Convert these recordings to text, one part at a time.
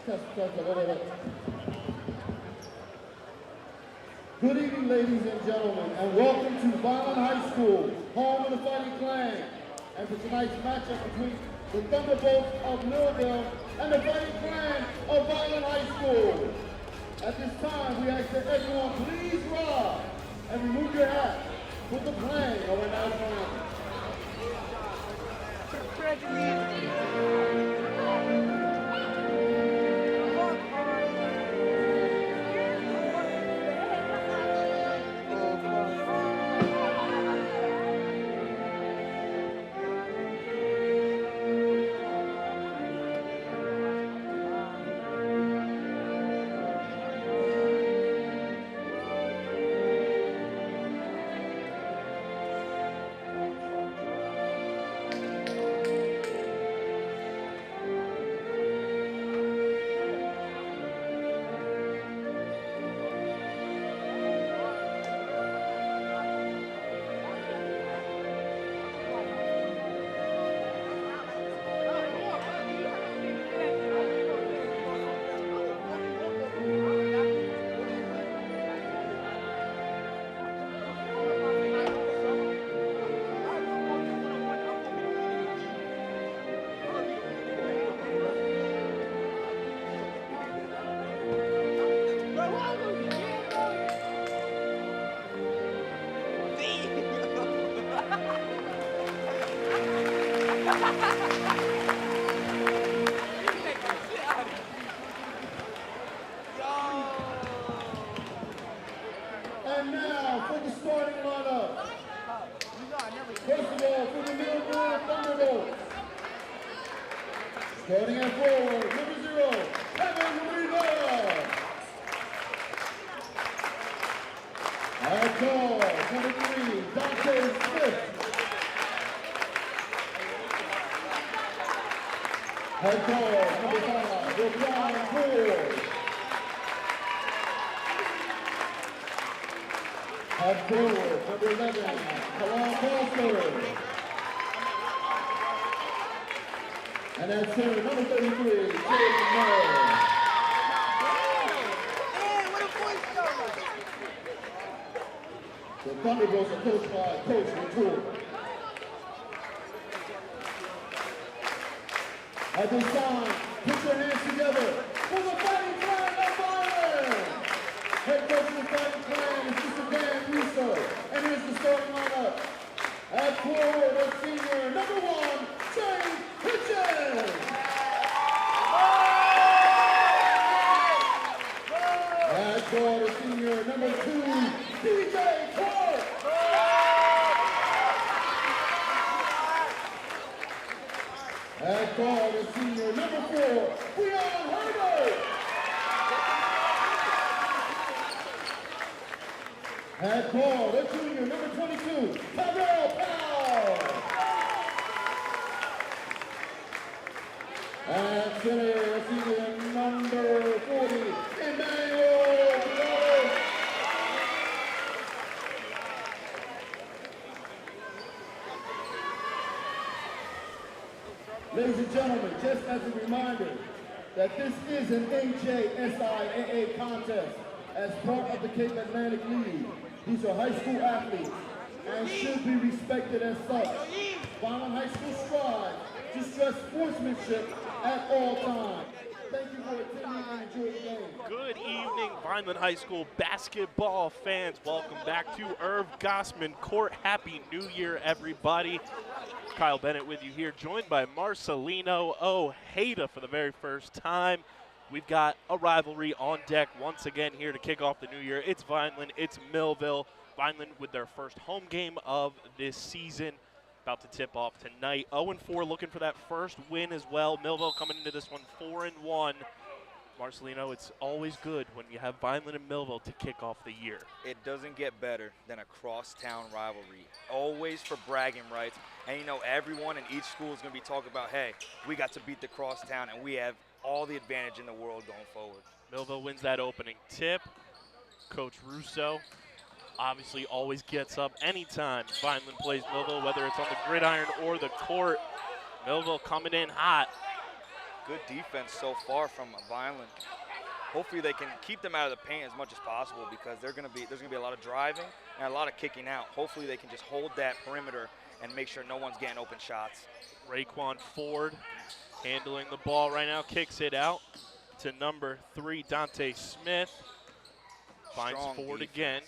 Good evening, ladies and gentlemen, and welcome to Vineland High School, home of the Fighting Clan. And for tonight's matchup between the Thunderbolts of Millville and the Fighting Clan of Vineland High School. At this time, we ask that everyone please rise and remove your hat with the playing of our national anthem. And now for the starting lineup. First of all, for the Millville Thunderbolts. Starting at forward, number 0, Kevin Rivera. At guard, number 3, Dante Smith. At guard, number 5, Brian Ford. At forward, number 11, Kalon Foster. And at center, number 33, Jaden Moore. The Thunderbolts are coached by Coach Retour. At this time, put your hands together for the Fighting Clan of Vineland. Head coach of the Fighting Clan is Mr. Dan Russo, and here's the starting lineup. At forward, a senior, number 1, James Hitchens. At guard, a senior, number 2, DJ Clark. At guard, a senior, number 4, Breon Herbert. At guard, a junior, number 22, Tyrell Powell. At center, a senior, number 40, Emmanuel Rose. Ladies and gentlemen, just as a reminder that this is an NJSIAA contest as part of the Cape Atlantic League. These are high school athletes and should be respected as such. Vineland High School strives to stress sportsmanship at all times. Thank you for attending and enjoy the game. Good evening, Vineland High School basketball fans. Welcome back to Irv Gosman Court. Happy New Year, everybody. Kyle Bennett with you here, joined by Marcelino Ojeda for the very first time. We've got a rivalry on deck once again here to kick off the new year. It's Vineland, it's Millville. Vineland with their first home game of this season. About to tip off tonight. 0-4 looking for that first win as well. Millville coming into this one 4-1. Marcelino, it's always good when you have Vineland and Millville to kick off the year. It doesn't get better than a crosstown rivalry. Always for bragging rights. And you know, everyone in each school is going to be talking about, hey, we got to beat the crosstown and we have all the advantage in the world going forward. Millville wins that opening tip. Coach Russo obviously always gets up anytime Vineland plays Millville, whether it's on the gridiron or the court. Millville coming in hot. good defense so far from Vineland. Hopefully they can keep them out of the paint as much as possible because there's going to be a lot of driving and a lot of kicking out. Hopefully they can just hold that perimeter and make sure no one's getting open shots. Raekwon Ford handling the ball right now, kicks it out to number 3, Dante Smith. Finds Strong Ford defense. again.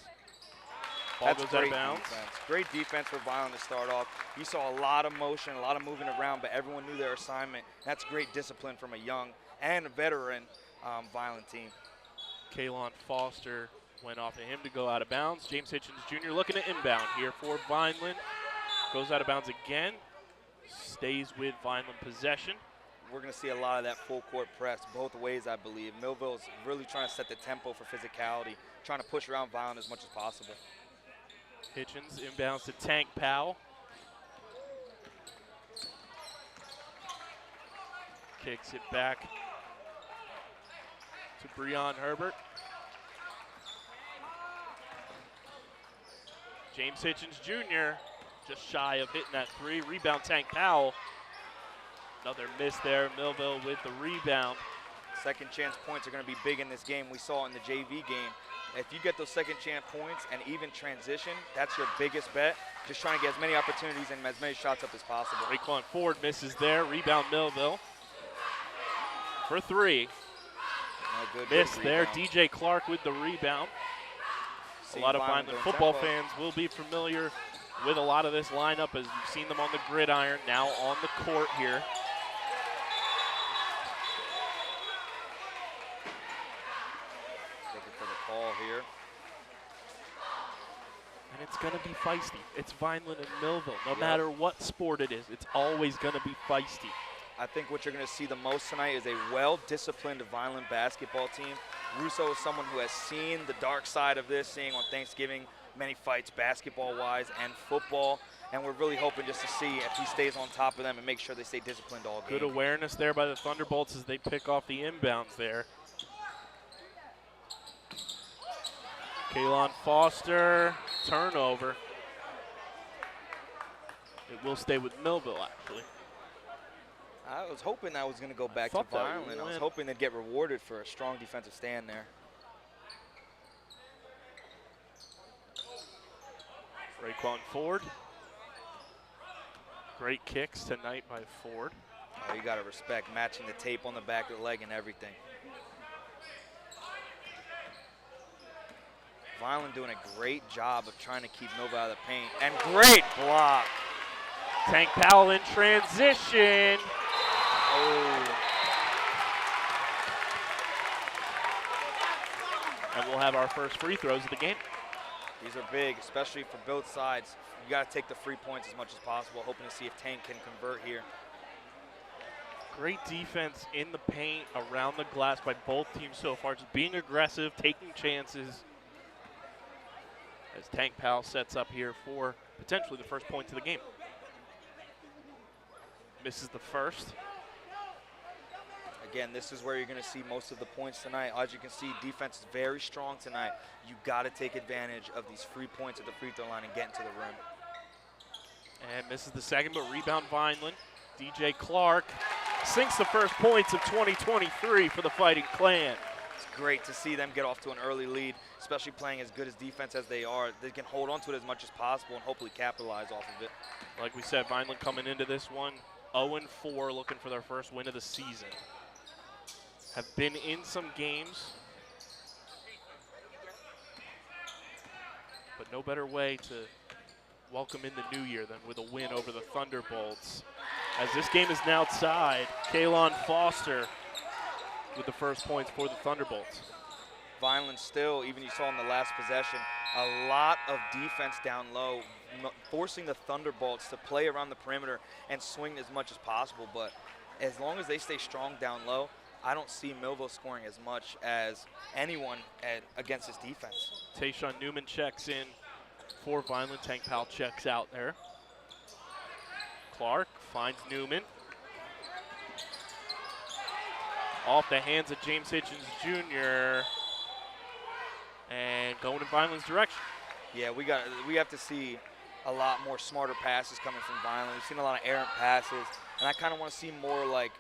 Ball That's goes out of great bounds. defense. Great defense for Vineland to start off. You saw a lot of motion, a lot of moving around, but everyone knew their assignment. That's great discipline from a young and a veteran Vineland team. Kalon Foster went off of him to go out of bounds. James Hitchens Jr. looking to inbound here for Vineland. Goes out of bounds again. Stays with Vineland possession. We're going to see a lot of that full court press both ways, I believe. Millville's really trying to set the tempo for physicality, trying to push around Vineland as much as possible. Hitchens inbounds to Tank Powell. Kicks it back to Breon Herbert. James Hitchens Jr. just shy of hitting that 3. Rebound Tank Powell. Another miss there. Milville with the rebound. Second chance points are going to be big in this game. We saw in the JV game. If you get those second chance points and even transition, that's your biggest bet. Just trying to get as many opportunities and as many shots up as possible. Raekwon Ford misses there. Rebound Millville for 3. Good Miss there. rebound. DJ Clark with the rebound. A lot of Vineland football fans will be familiar with a lot of this lineup as you've seen them on the gridiron, now on the court here. Looking for the call here. And it's going to be feisty. It's Vineland and Milville. No matter what sport it is, it's always going to be feisty. I think what you're going to see the most tonight is a well-disciplined Vineland basketball team. Russo is someone who has seen the dark side of this, seeing on Thanksgiving many fights basketball-wise and football, and we're really hoping just to see if he stays on top of them and make sure they stay disciplined all game. Good awareness there by the Thunderbolts as they pick off the inbounds there. Kalon Foster, turnover. It will stay with Milville, actually. I was hoping that was going to go back to Thought that Vineland. I was went- hoping they'd get rewarded for a strong defensive stand there. Raekwon Ford. Great kicks tonight by Ford. Oh, you got to respect matching the tape on the back of the leg and everything. Vineland doing a great job of trying to keep Milville out of the paint. And great block. Tank Powell in transition. Oh. And we'll have our first free throws of the game. These are big, especially for both sides. You got to take the free points as much as possible, hoping to see if Tank can convert here. Great defense in the paint, around the glass by both teams so far. Just being aggressive, taking chances. As Tank Powell sets up here for potentially the first points of the game. Misses the first. Again, this is where you're going to see most of the points tonight. As you can see, defense is very strong tonight. You got to take advantage of these free points at the free throw line and get into the rim. And misses the second, but rebound Vineland. DJ Clark sinks the first points of 2023 for the Fighting Clan. It's great to see them get off to an early lead, especially playing as good as defense as they are. They can hold on to it as much as possible and hopefully capitalize off of it. Like we said, Vineland coming into this one 0-4, looking for their first win of the season. Have been in some games, but no better way to welcome in the new year than with a win over the Thunderbolts. As this game is now tied, Kalon Foster with the first points for the Thunderbolts. Vineland still, even you saw in the last possession, a lot of defense down low, forcing the Thunderbolts to play around the perimeter and swing as much as possible. But as long as they stay strong down low, I don't see Milville scoring as much as anyone against this defense. Tayshawn Newman checks in for Vineland. Tank Powell checks out there. Clark finds Newman. Off the hands of James Hitchens Jr. and going in Vineland's direction. Yeah, we have to see a lot more smarter passes coming from Vineland. We've seen a lot of errant passes, and I kind of want to see more like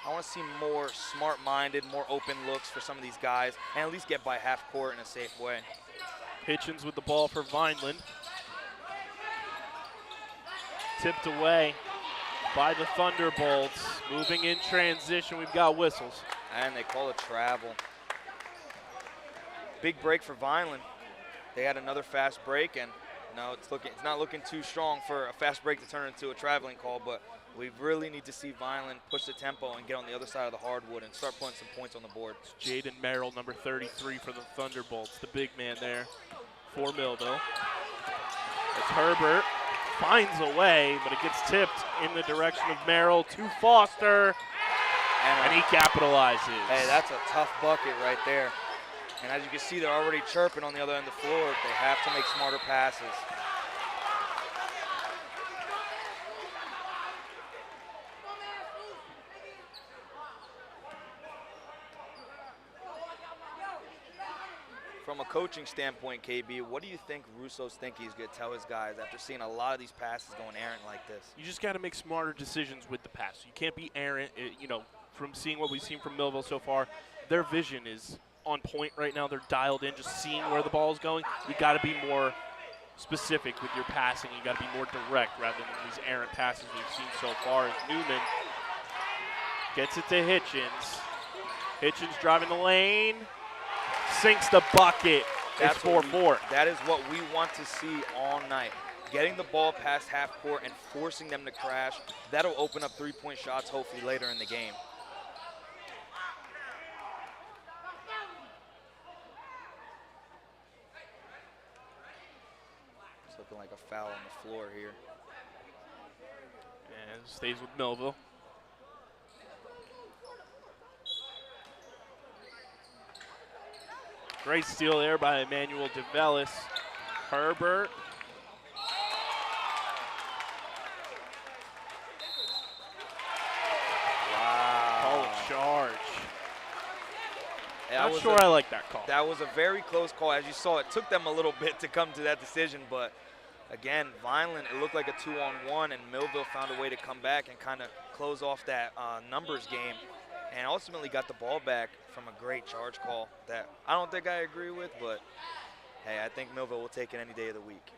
I want to see more smart-minded, more open looks for some of these guys, and at least get by half court in a safe way. Hitchens with the ball for Vineland. Tipped away by the Thunderbolts. Moving in transition, we've got whistles. And they call it travel. Big break for Vineland. They had another fast break, and no, it's not looking too strong for a fast break to turn into a traveling call, but we really need to see Vineland push the tempo and get on the other side of the hardwood and start putting some points on the board. It's Jaden Merrill, number 33 for the Thunderbolts, the big man there for Millville. It's Herbert, finds a way, but it gets tipped in the direction of Merrill to Foster, and he capitalizes. Hey, that's a tough bucket right there. And as you can see, they're already chirping on the other end of the floor. They have to make smarter passes. From a coaching standpoint, KB, what do you think Russo's thinking he's going to tell his guys after seeing a lot of these passes going errant like this? You just got to make smarter decisions with the pass. You can't be errant. From seeing what we've seen from Millville so far, their vision is on point right now. They're dialed in, just seeing where the ball is going. You got to be more specific with your passing. You got to be more direct rather than these errant passes we've seen so far. As Newman gets it to Hitchens. Hitchens driving the lane, sinks the bucket. It's 4-4. That is what we want to see all night. Getting the ball past half court and forcing them to crash. That'll open up three-point shots hopefully later in the game. Looking like a foul on the floor here. And stays with Millville. Great steal there by Emmanuel DeVellis. Herbert. Wow. Call a charge. Not Not sure I like that call. That was a very close call. As you saw, it took them a little bit to come to that decision, but again, Vineland, it looked like a 2-on-1, and Millville found a way to come back and kind of close off that numbers game, and ultimately got the ball back from a great charge call that I don't think I agree with, but hey, I think Millville will take it any day of the week.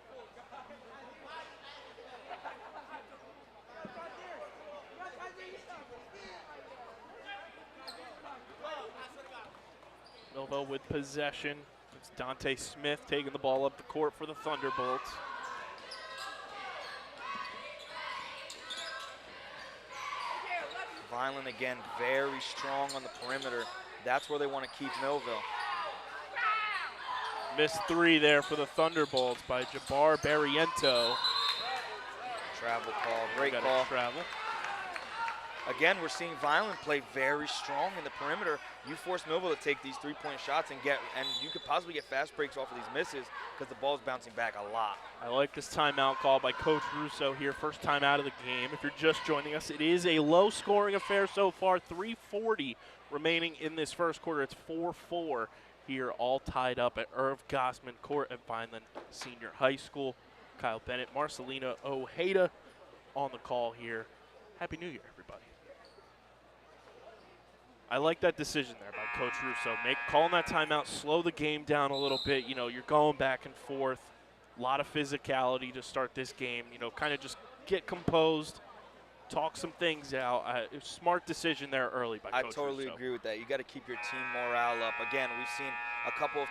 Millville with possession. It's Dante Smith taking the ball up the court for the Thunderbolts. Vineland again, very strong on the perimeter. That's where they want to keep Millville. Missed three there for the Thunderbolts by Jabbar Barriento. Travel call, great Got call. Travel. Again, we're seeing Vineland play very strong in the perimeter. You force Millville to take these three-point shots and you could possibly get fast breaks off of these misses because the ball's bouncing back a lot. I like this timeout call by Coach Russo here. First time out of the game. If you're just joining us, it is a low-scoring affair so far. 3:40 remaining in this first quarter. It's 4-4 here, all tied up at Irv Gosman Court at Vineland Senior High School. Kyle Bennett, Marcelina Ojeda on the call here. Happy New Year, everybody. I like that decision there by Coach Russo. Calling that timeout, slow the game down a little bit. You know, you're going back and forth. A lot of physicality to start this game. You know, kind of just get composed, talk some things out. Smart decision there early by Coach Russo. I totally agree with that. You got to keep your team morale up. Again, we've seen a couple of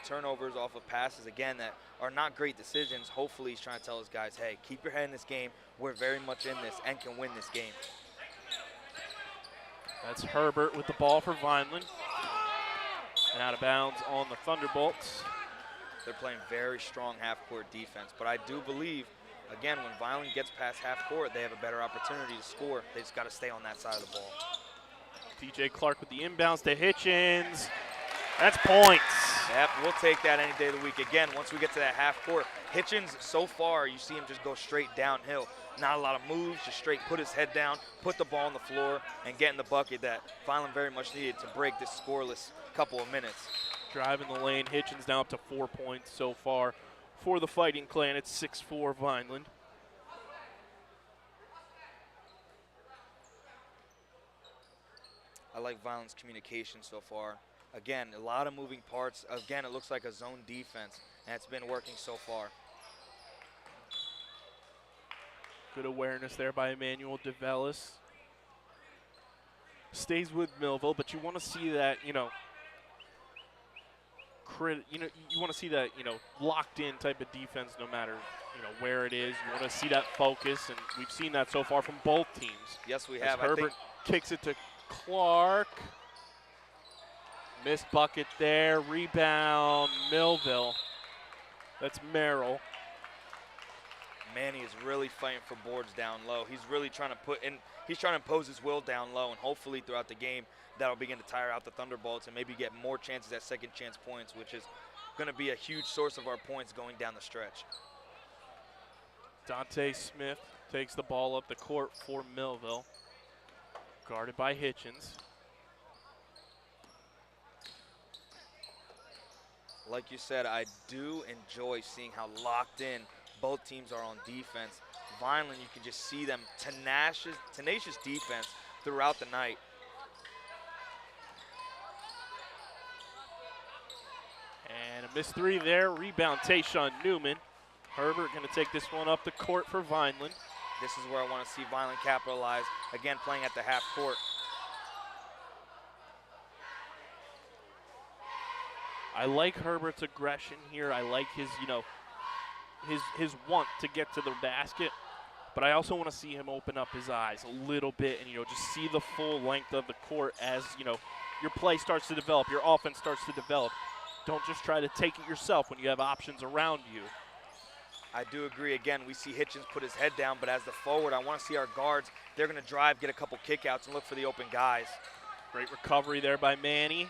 turnovers off of passes, again, that are not great decisions. Hopefully he's trying to tell his guys, hey, keep your head in this game. We're very much in this and can win this game. That's Herbert with the ball for Vineland. And out of bounds on the Thunderbolts. They're playing very strong half-court defense, but I do believe, again, when Vineland gets past half-court, they have a better opportunity to score. They just got to stay on that side of the ball. DJ Clark with the inbounds to Hitchens. That's points. Yep, we'll take that any day of the week. Again, once we get to that half-court, Hitchens, so far, you see him just go straight downhill. Not a lot of moves, just straight put his head down, put the ball on the floor, and get in the bucket that Vineland very much needed to break this scoreless couple of minutes. Driving the lane, Hitchens now up to 4 points so far for the Fighting Clan. It's 6-4 Vineland. like Vineland's communication so far. Again, a lot of moving parts. Again, it looks like a zone defense, and it's been working so far. Good awareness there by Emmanuel DeVellis. Stays with Millville, but you want to see that, you want to see that, locked in type of defense no matter, where it is. You want to see that focus, and we've seen that so far from both teams. Yes, we As have. Herbert kicks it to Clark. Missed bucket there. Rebound, Millville. That's Merrill. Manny is really fighting for boards down low. He's really trying to he's trying to impose his will down low, and hopefully throughout the game that'll begin to tire out the Thunderbolts and maybe get more chances at second chance points, which is going to be a huge source of our points going down the stretch. Dante Smith takes the ball up the court for Millville. Guarded by Hitchens. Like you said, I do enjoy seeing how locked in both teams are on defense. Vineland, you can just see them tenacious defense throughout the night. And a missed three there. Rebound, Tayshawn Newman. Herbert going to take this one up the court for Vineland. This is where I want to see Vineland capitalize. Again, playing at the half court. I like Herbert's aggression here. I like his, his want to get to the basket. But I also want to see him open up his eyes a little bit and, just see the full length of the court as, your play starts to develop, your offense starts to develop. Don't just try to take it yourself when you have options around you. I do agree. Again, we see Hitchens put his head down, but as the forward, I want to see our guards. They're going to drive, get a couple kickouts, and look for the open guys. Great recovery there by Manny.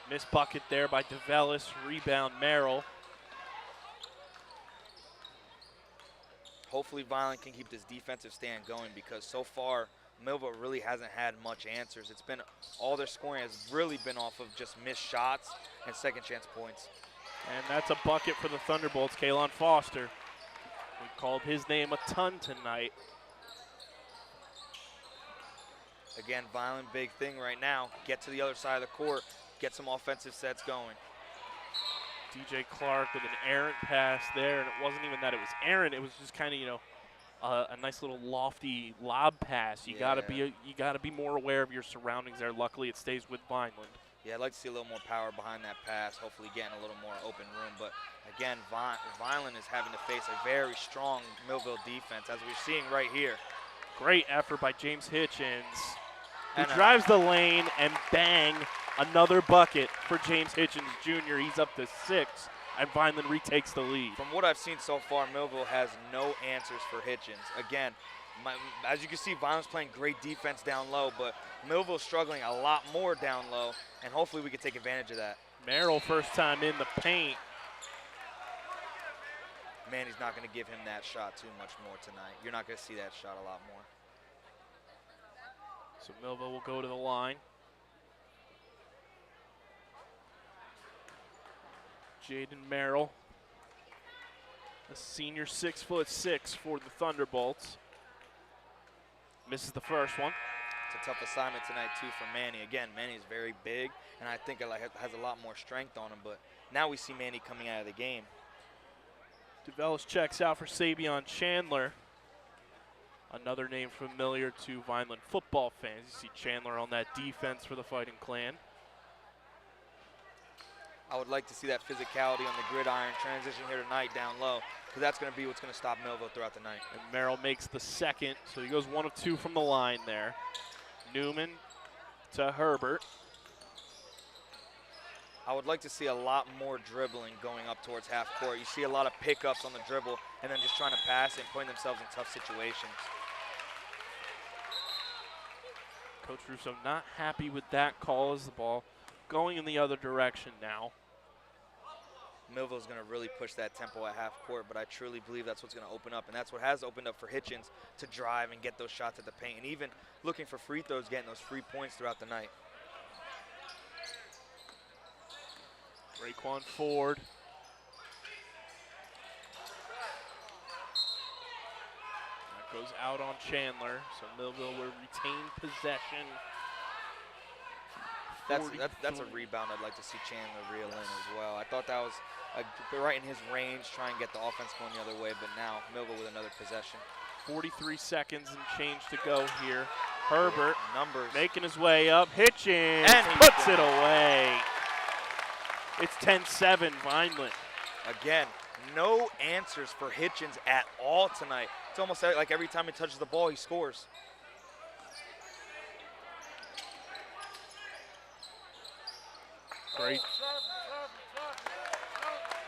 Missed bucket there by DeVellis. Rebound, Merrill. Hopefully Vineland can keep this defensive stand going, because so far Millville really hasn't had much answers. It's been all their scoring has really been off of just missed shots and second chance points. And that's a bucket for the Thunderbolts. Kalon Foster. We called his name a ton tonight. Again, Vineland, big thing right now. Get to the other side of the court, get some offensive sets going. DJ Clark with an errant pass there, and it wasn't even that it was errant. It was just kind of, a nice little lofty lob pass. You gotta be more aware of your surroundings there. Luckily, it stays with Vineland. Yeah, I'd like to see a little more power behind that pass, hopefully getting a little more open room. But again, Vineland is having to face a very strong Millville defense, as we're seeing right here. Great effort by James Hitchens, who And drives the lane, and bang, another bucket for James Hitchens Jr. He's up to 6, and Vineland retakes the lead. From what I've seen so far, Millville has no answers for Hitchens. Again, as you can see, Vineland's playing great defense down low, but Millville's struggling a lot more down low, and hopefully we can take advantage of that. Merrill first time in the paint. Man, he's not going to give him that shot too much more tonight. You're not going to see that shot a lot more. So Millville will go to the line. Jaden Merrill, a senior 6'6" for the Thunderbolts. Misses the first one. It's a tough assignment tonight too for Manny. Again, Manny is very big, and I think it has a lot more strength on him, but now we see Manny coming out of the game. DeVellis checks out for Sabion Chandler. Another name familiar to Vineland football fans. You see Chandler on that defense for the Fighting Clan. I would like to see that physicality on the gridiron transition here tonight down low, because that's going to be what's going to stop Millville throughout the night. And Merrill makes the second, so he goes 1 of 2 from the line there. Newman to Herbert. I would like to see a lot more dribbling going up towards half court. You see a lot of pickups on the dribble and then just trying to pass and putting themselves in tough situations. Coach Russo not happy with that call as the ball going in the other direction now. Millville's going to really push that tempo at half court, but I truly believe that's what's going to open up, and that's what has opened up for Hitchens to drive and get those shots at the paint, and even looking for free throws, getting those free points throughout the night. Raekwon Ford. That goes out on Chandler, so Millville will retain possession. That's a rebound I'd like to see Chandler reel in as well. I thought that was right in his range, try and get the offense going the other way, but now Milville with another possession. 43 seconds and change to go here. Herbert numbers making his way up. Hitchens and puts it away. It's 10-7 Vineland. Again, no answers for Hitchens at all tonight. It's almost like every time he touches the ball, he scores. Great.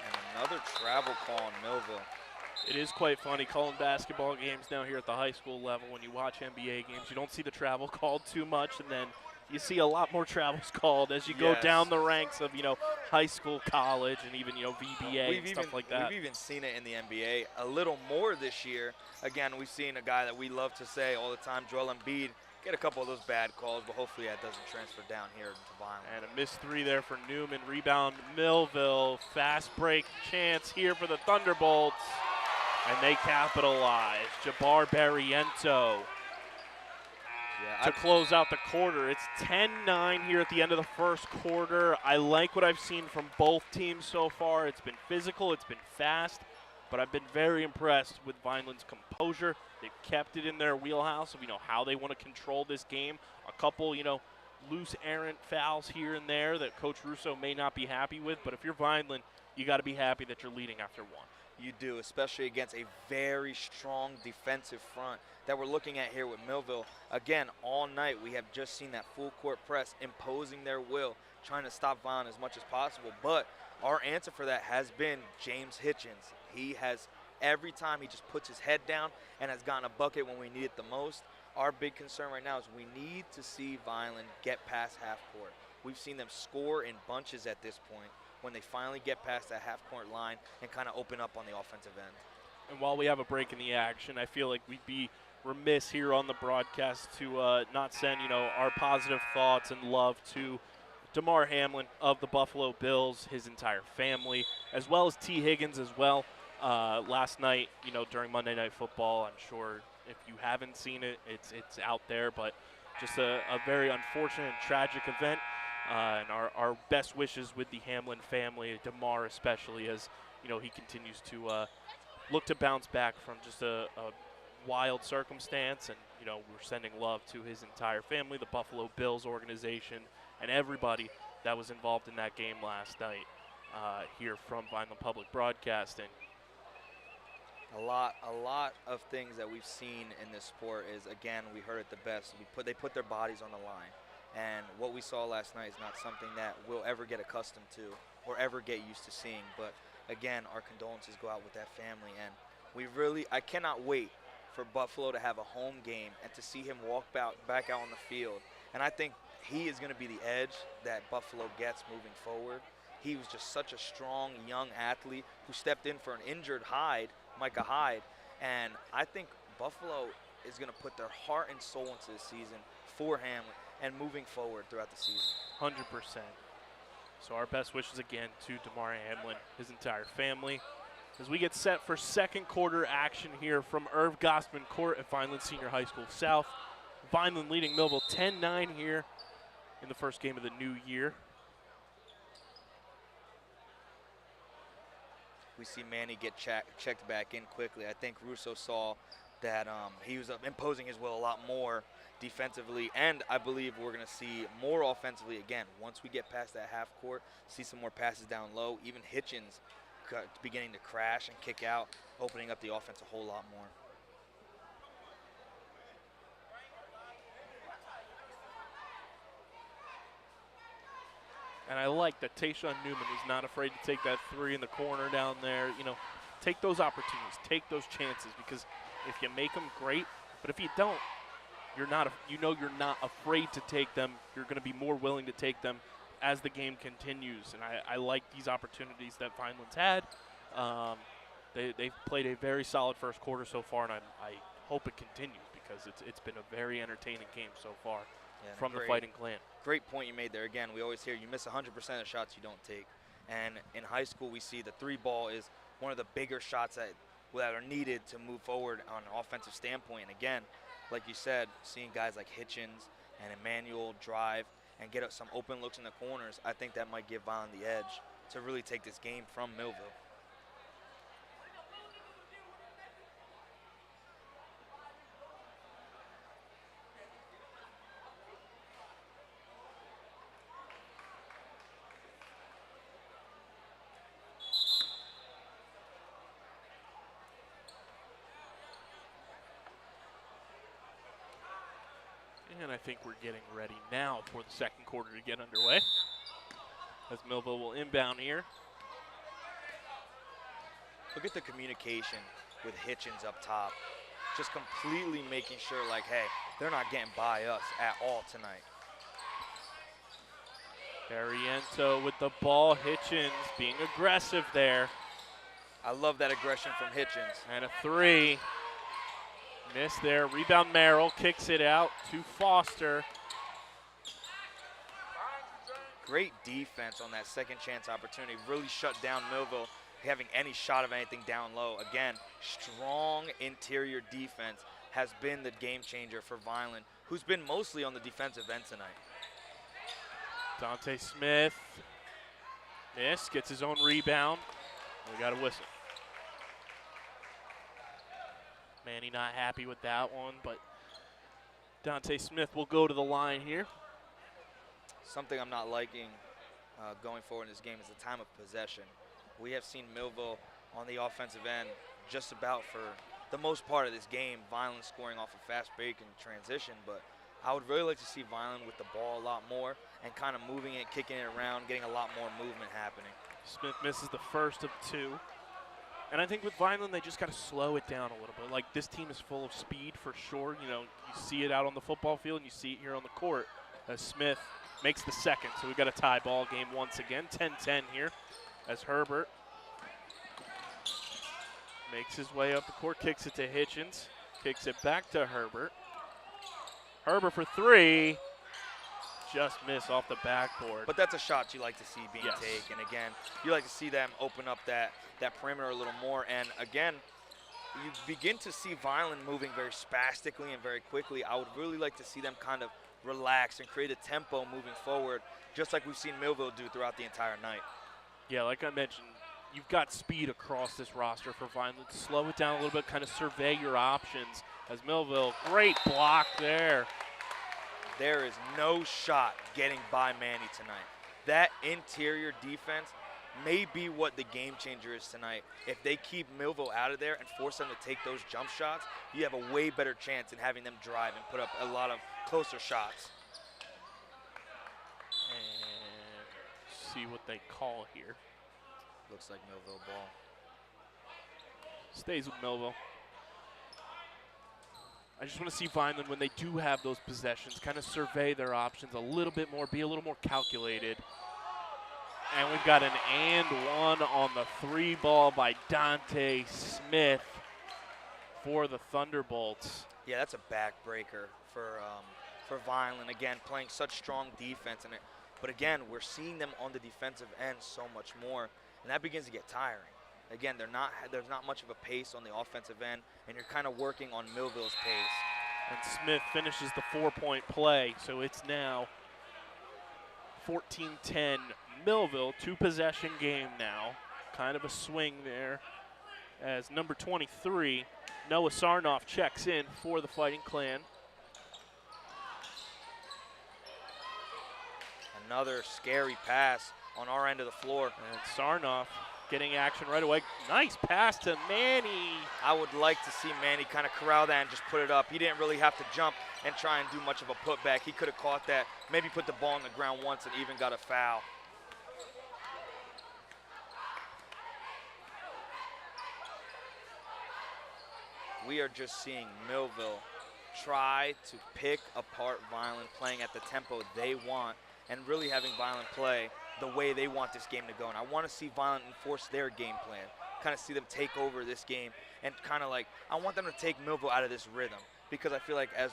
And another travel call on Millville. It is quite funny calling basketball games now here at the high school level. When you watch NBA games, you don't see the travel called too much, and then you see a lot more travels called as you go down the ranks of, high school, college, and even, VBA and stuff like that. We've even seen it in the NBA a little more this year. Again, we've seen a guy that we love to say all the time, Joel Embiid, get a couple of those bad calls, but hopefully that doesn't transfer down here to Vineland. And a missed three there for Newman. Rebound Millville. Fast break chance here for the Thunderbolts. And they capitalize. Jabbar Barriento to close out the quarter. It's 10-9 here at the end of the first quarter. I like what I've seen from both teams so far. It's been physical, it's been fast, but I've been very impressed with Vineland's composure. They've kept it in their wheelhouse of how they want to control this game. A couple, loose errant fouls here and there that Coach Russo may not be happy with, but if you're Vineland, you got to be happy that you're leading after one. You do, especially against a very strong defensive front that we're looking at here with Millville. Again, all night we have just seen that full court press imposing their will, trying to stop Vineland as much as possible. But our answer for that has been James Hitchens. He has, every time he just puts his head down and has gotten a bucket when we need it the most. Our big concern right now is we need to see Vineland get past half court. We've seen them score in bunches at this point when they finally get past that half-court line and kind of open up on the offensive end. And while we have a break in the action, I feel like we'd be remiss here on the broadcast to not send, our positive thoughts and love to Damar Hamlin of the Buffalo Bills, his entire family, as well as T. Higgins as well. Last night, during Monday Night Football, I'm sure if you haven't seen it, it's out there, but just a very unfortunate and tragic event. And our best wishes with the Hamlin family, Damar especially, as he continues to look to bounce back from just a wild circumstance. And we're sending love to his entire family, the Buffalo Bills organization, and everybody that was involved in that game last night here from Vineland Public Broadcasting. A lot of things that we've seen in this sport is, again, we heard it the best. They put their bodies on the line. And what we saw last night is not something that we'll ever get accustomed to or ever get used to seeing. But again, our condolences go out with that family. And I cannot wait for Buffalo to have a home game and to see him walk back out on the field. And I think he is going to be the edge that Buffalo gets moving forward. He was just such a strong young athlete who stepped in for an injured Micah Hyde. And I think Buffalo is going to put their heart and soul into this season for Hamlin and moving forward throughout the season. 100%. So our best wishes again to Damar Hamlin, his entire family, as we get set for second quarter action here from Irv Gosman Court at Vineland Senior High School South. Vineland leading Millville 10-9 here in the first game of the new year. We see Manny get checked back in quickly. I think Russo saw that he was imposing his will a lot more defensively, and I believe we're going to see more offensively again. Once we get past that half court, see some more passes down low, even Hitchens beginning to crash and kick out, opening up the offense a whole lot more. And I like that Tayshawn Newman is not afraid to take that three in the corner down there. Take those opportunities, take those chances, because if you make them, great. But if you don't, you're not afraid to take them. You're going to be more willing to take them as the game continues. And I like these opportunities that Vineland's had. They've played a very solid first quarter so far, and I hope it continues because it's been a very entertaining game so far from the Fighting Clan. Great point you made there. Again, we always hear you miss 100% of shots you don't take. And in high school, we see the three ball is one of the bigger shots that are needed to move forward on an offensive standpoint. And again, like you said, seeing guys like Hitchens and Emmanuel drive and get some open looks in the corners, I think that might give Vineland the edge to really take this game from Millville. And I think we're getting ready now for the second quarter to get underway, as Millville will inbound here. Look at the communication with Hitchens up top. Just completely making sure, like, hey, they're not getting by us at all tonight. Barriento with the ball. Hitchens being aggressive there. I love that aggression from Hitchens. And a three. Missed there. Rebound Merrill. Kicks it out to Foster. Great defense on that second chance opportunity. Really shut down Millville having any shot of anything down low. Again, strong interior defense has been the game changer for Vineland, who's been mostly on the defensive end tonight. Dante Smith. Miss. Gets his own rebound. We got a whistle. Manny not happy with that one, but Dante Smith will go to the line here. Something I'm not liking going forward in this game is the time of possession. We have seen Millville on the offensive end just about for the most part of this game, Vineland scoring off a fast break and transition, but I would really like to see Vineland with the ball a lot more and kind of moving it, kicking it around, getting a lot more movement happening. Smith misses the first of two. And I think with Vineland, they just got to slow it down a little bit. Like, this team is full of speed for sure. You know, you see it out on the football field and you see it here on the court as Smith makes the second. So we've got a tie ball game once again. 10-10 here as Herbert makes his way up the court, kicks it to Hitchens, kicks it back to Herbert. Herbert for three. Just miss off the backboard. But that's a shot you like to see being Yes. taken. Again, you like to see them open up that perimeter a little more. And again, you begin to see Vineland moving very spastically and very quickly. I would really like to see them kind of relax and create a tempo moving forward, just like we've seen Millville do throughout the entire night. Yeah, like I mentioned, you've got speed across this roster for Vineland. Slow it down a little bit, kind of survey your options as Millville. Great block there. There is no shot getting by Manny tonight. That interior defense may be what the game changer is tonight. If they keep Millville out of there and force them to take those jump shots, you have a way better chance in having them drive and put up a lot of closer shots. And see what they call here. Looks like Millville ball. Stays with Millville. I just want to see Vineland, when they do have those possessions, kind of survey their options a little bit more, be a little more calculated. And we've got an and one on the three ball by Dante Smith for the Thunderbolts. Yeah, that's a backbreaker for Vineland. Again, playing such strong defense in it. But again, we're seeing them on the defensive end so much more, and that begins to get tiring. Again, there's not much of a pace on the offensive end, and you're kind of working on Millville's pace. And Smith finishes the 4-point play, so it's now 14-10 Millville, two-possession game now. Kind of a swing there as number 23, Noah Sarnoff, checks in for the Fighting Clan. Another scary pass on our end of the floor. And Sarnoff getting action right away. Nice pass to Manny. I would like to see Manny kind of corral that and just put it up. He didn't really have to jump and try and do much of a putback. He could have caught that, maybe put the ball on the ground once and even got a foul. We are just seeing Millville try to pick apart Vineland, playing at the tempo they want and really having Vineland play the way they want this game to go. And I want to see Vineland enforce their game plan, kind of see them take over this game and kind of like, I want them to take Millville out of this rhythm, because I feel like as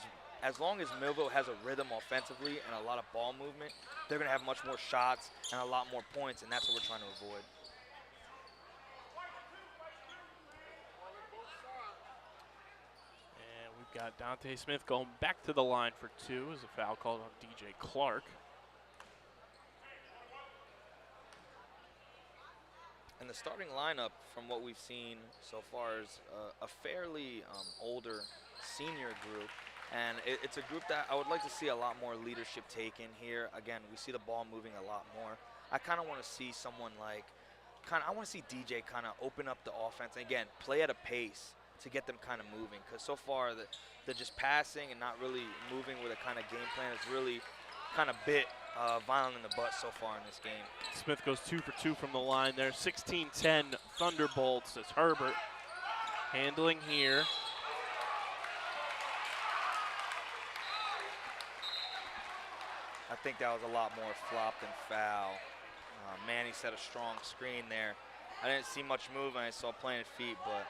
long as Millville has a rhythm offensively and a lot of ball movement, they're going to have much more shots and a lot more points, and that's what we're trying to avoid. And we've got Dante Smith going back to the line for two as a foul called on DJ Clark. And the starting lineup, from what we've seen so far, is a fairly older senior group. And it's a group that I would like to see a lot more leadership taken here. Again, we see the ball moving a lot more. I kind of want to see someone like, I want to see DJ kind of open up the offense and, again, play at a pace to get them kind of moving. Because so far, they're just passing and not really moving with a kind of game plan has really kind of bit Vineland in the butt so far in this game. Smith goes 2 for 2 from the line there. 16-10 Thunderbolts as Herbert handling here. I think that was a lot more flop than foul. Manny set a strong screen there. I didn't see much movement. I saw planted feet, but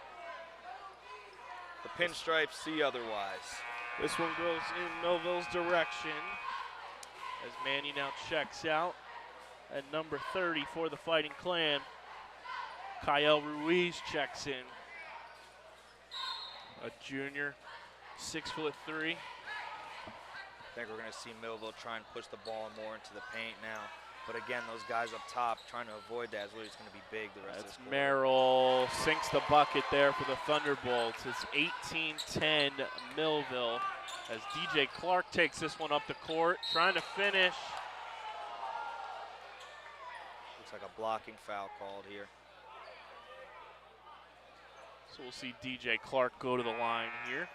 the pinstripes see otherwise. This one goes in Millville's direction as Manny now checks out at number 30 for the Fighting Clan. Kyle Ruiz checks in. A junior, 6'3". I think we're going to see Millville try and push the ball more into the paint now. But again, those guys up top trying to avoid that is really just going to be big the rest of this quarter. Merrill sinks the bucket there for the Thunderbolts. It's 18-10 Millville as DJ Clark takes this one up the court, trying to finish. Looks like a blocking foul called here. So we'll see DJ Clark go to the line here.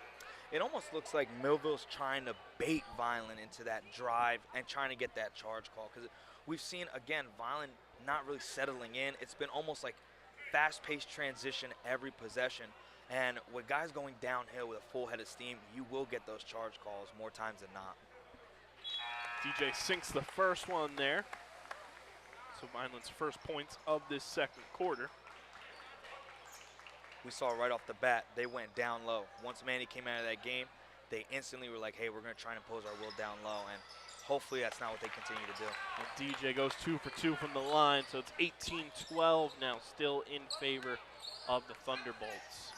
It almost looks like Millville's trying to bait Vineland into that drive and trying to get that charge call, because we've seen, again, Vineland not really settling in. It's been almost like fast-paced transition every possession. And with guys going downhill with a full head of steam, you will get those charge calls more times than not. DJ sinks the first one there. So Vineland's first points of this second quarter. We saw right off the bat, they went down low. Once Manny came out of that game, they instantly were like, hey, we're going to try and impose our will down low. And hopefully that's not what they continue to do. And DJ goes 2 for 2 from the line, so it's 18-12 now, still in favor of the Thunderbolts.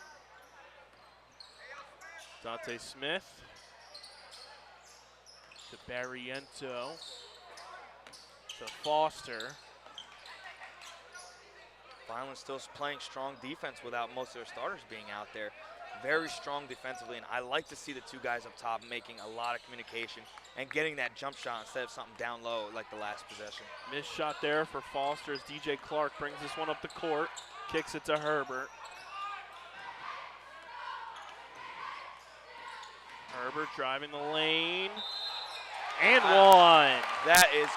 Dante Smith to Barriento to Foster. Vineland still playing strong defense without most of their starters being out there. Very strong defensively, and I like to see the two guys up top making a lot of communication and getting that jump shot instead of something down low like the last possession. Missed shot there for Foster as DJ Clark brings this one up the court, kicks it to Herbert. Herbert driving the lane, and one. That is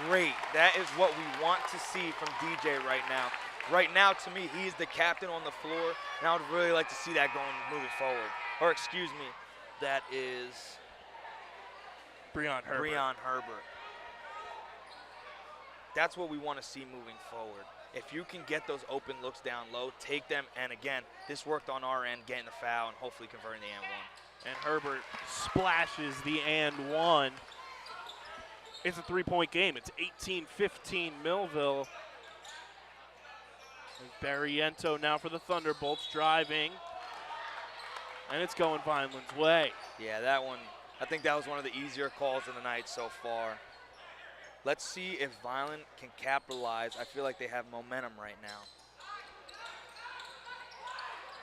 great. That is what we want to see from DJ right now. Right now, to me, he's the captain on the floor, and I would really like to see that moving forward. Or excuse me, that is Breon Herbert. Breon Herbert. That's what we want to see moving forward. If you can get those open looks down low, take them, and again, this worked on our end, getting the foul and hopefully converting the and one. And Herbert splashes the and one. It's a three-point game. It's 18-15 Millville. Barriento now for the Thunderbolts, driving. And it's going Vineland's way. Yeah, that one, I think that was one of the easier calls of the night so far. Let's see if Vineland can capitalize. I feel like they have momentum right now.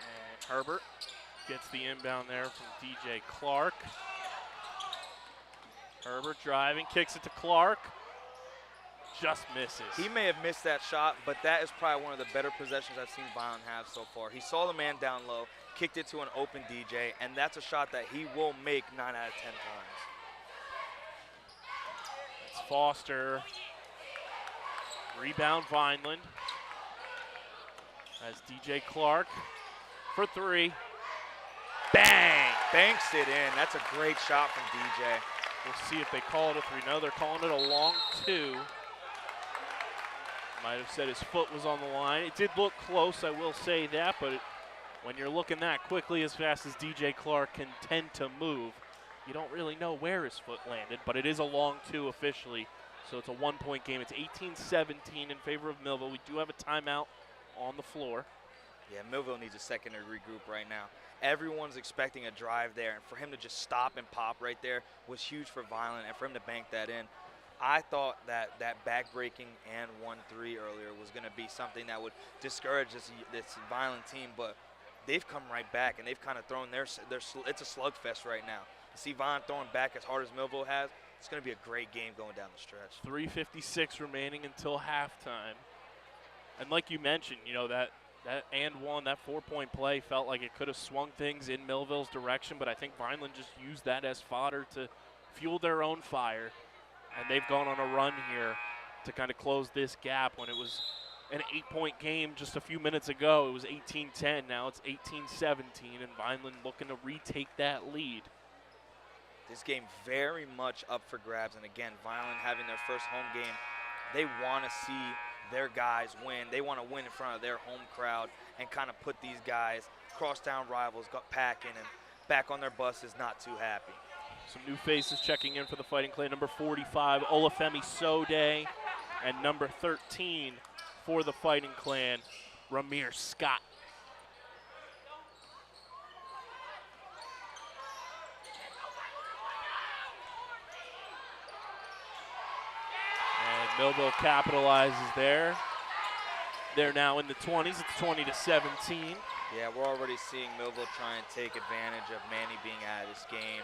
And Herbert gets the inbound there from DJ Clark. Herbert driving, kicks it to Clark. Just misses. He may have missed that shot, but that is probably one of the better possessions I've seen Vineland have so far. He saw the man down low, kicked it to an open DJ, and that's a shot that he will make 9 out of 10 times. It's Foster. Rebound Vineland. As DJ Clark for three. Bang! Banks it in. That's a great shot from DJ. We'll see if they call it a three. No, they're calling it a long two. Might have said his foot was on the line. It did look close, I will say that, but when you're looking that quickly, as fast as DJ Clark can tend to move, you don't really know where his foot landed, but it is a long two officially, so it's a one-point game. It's 18-17 in favor of Millville. We do have a timeout on the floor. Yeah, Millville needs a second to regroup right now. Everyone's expecting a drive there, and for him to just stop and pop right there was huge for Vineland, and for him to bank that in. I thought that back-breaking and 1-3 earlier was going to be something that would discourage this Vineland team, but they've come right back, and they've kind of thrown it's a slugfest right now. To see Vineland throwing back as hard as Millville has, it's going to be a great game going down the stretch. 3:56 remaining until halftime. And like you mentioned, you know, that and one, that 4-point play felt like it could have swung things in Millville's direction, but I think Vineland just used that as fodder to fuel their own fire. And they've gone on a run here to kind of close this gap. When it was an 8-point game just a few minutes ago, it was 18-10. Now it's 18-17, and Vineland looking to retake that lead. This game very much up for grabs, and again, Vineland having their first home game, they want to see their guys win. They want to win in front of their home crowd and kind of put these guys, crosstown rivals, packing and back on their buses, not too happy. Some new faces checking in for the Fighting Clan. Number 45, Olafemi Sode, and number 13 for the Fighting Clan, Ramir Scott. And Millville capitalizes there. They're now in the 20s. It's 20-17. Yeah, we're already seeing Millville try and take advantage of Manny being out of this game.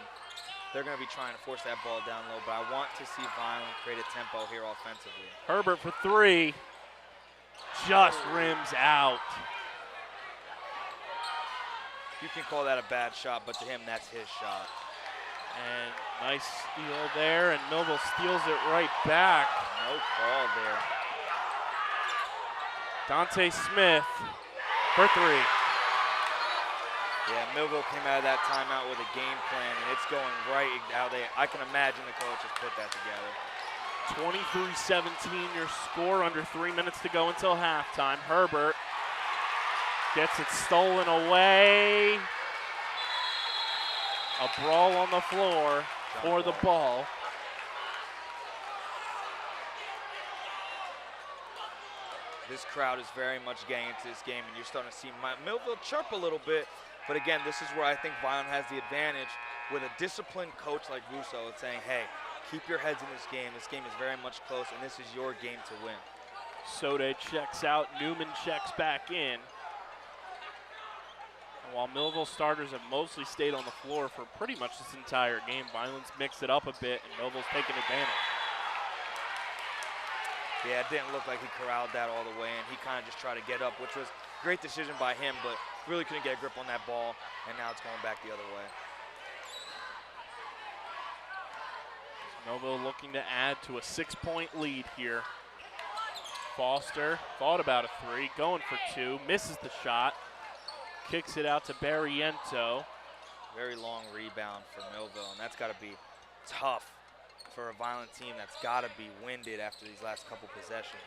They're going to be trying to force that ball down low, but I want to see Vineland create a tempo here offensively. Herbert for three. Just rims out. You can call that a bad shot, but to him, that's his shot. And nice steal there, and Millville steals it right back. No call there. Dante Smith for three. Yeah, Millville came out of that timeout with a game plan, and it's going right how I can imagine the coaches put that together. 23-17 your score, under 3 minutes to go until halftime. Herbert gets it stolen away. A brawl on the floor for the ball. This crowd is very much getting into this game, and you're starting to see Millville chirp a little bit. But again, this is where I think Vineland has the advantage with a disciplined coach like Russo saying, hey, keep your heads in this game. This game is very much close, and this is your game to win. Sode checks out. Newman checks back in. And while Millville starters have mostly stayed on the floor for pretty much this entire game, Vineland's mixed it up a bit, and Millville's taken advantage. Yeah, it didn't look like he corralled that all the way, and he kind of just tried to get up, which was a great decision by him, but really couldn't get a grip on that ball, and now it's going back the other way. Millville looking to add to a 6-point lead here. Foster thought about a three, going for two, misses the shot, kicks it out to Barriento. Very long rebound for Millville, and that's got to be tough for a Vineland team that's got to be winded after these last couple possessions.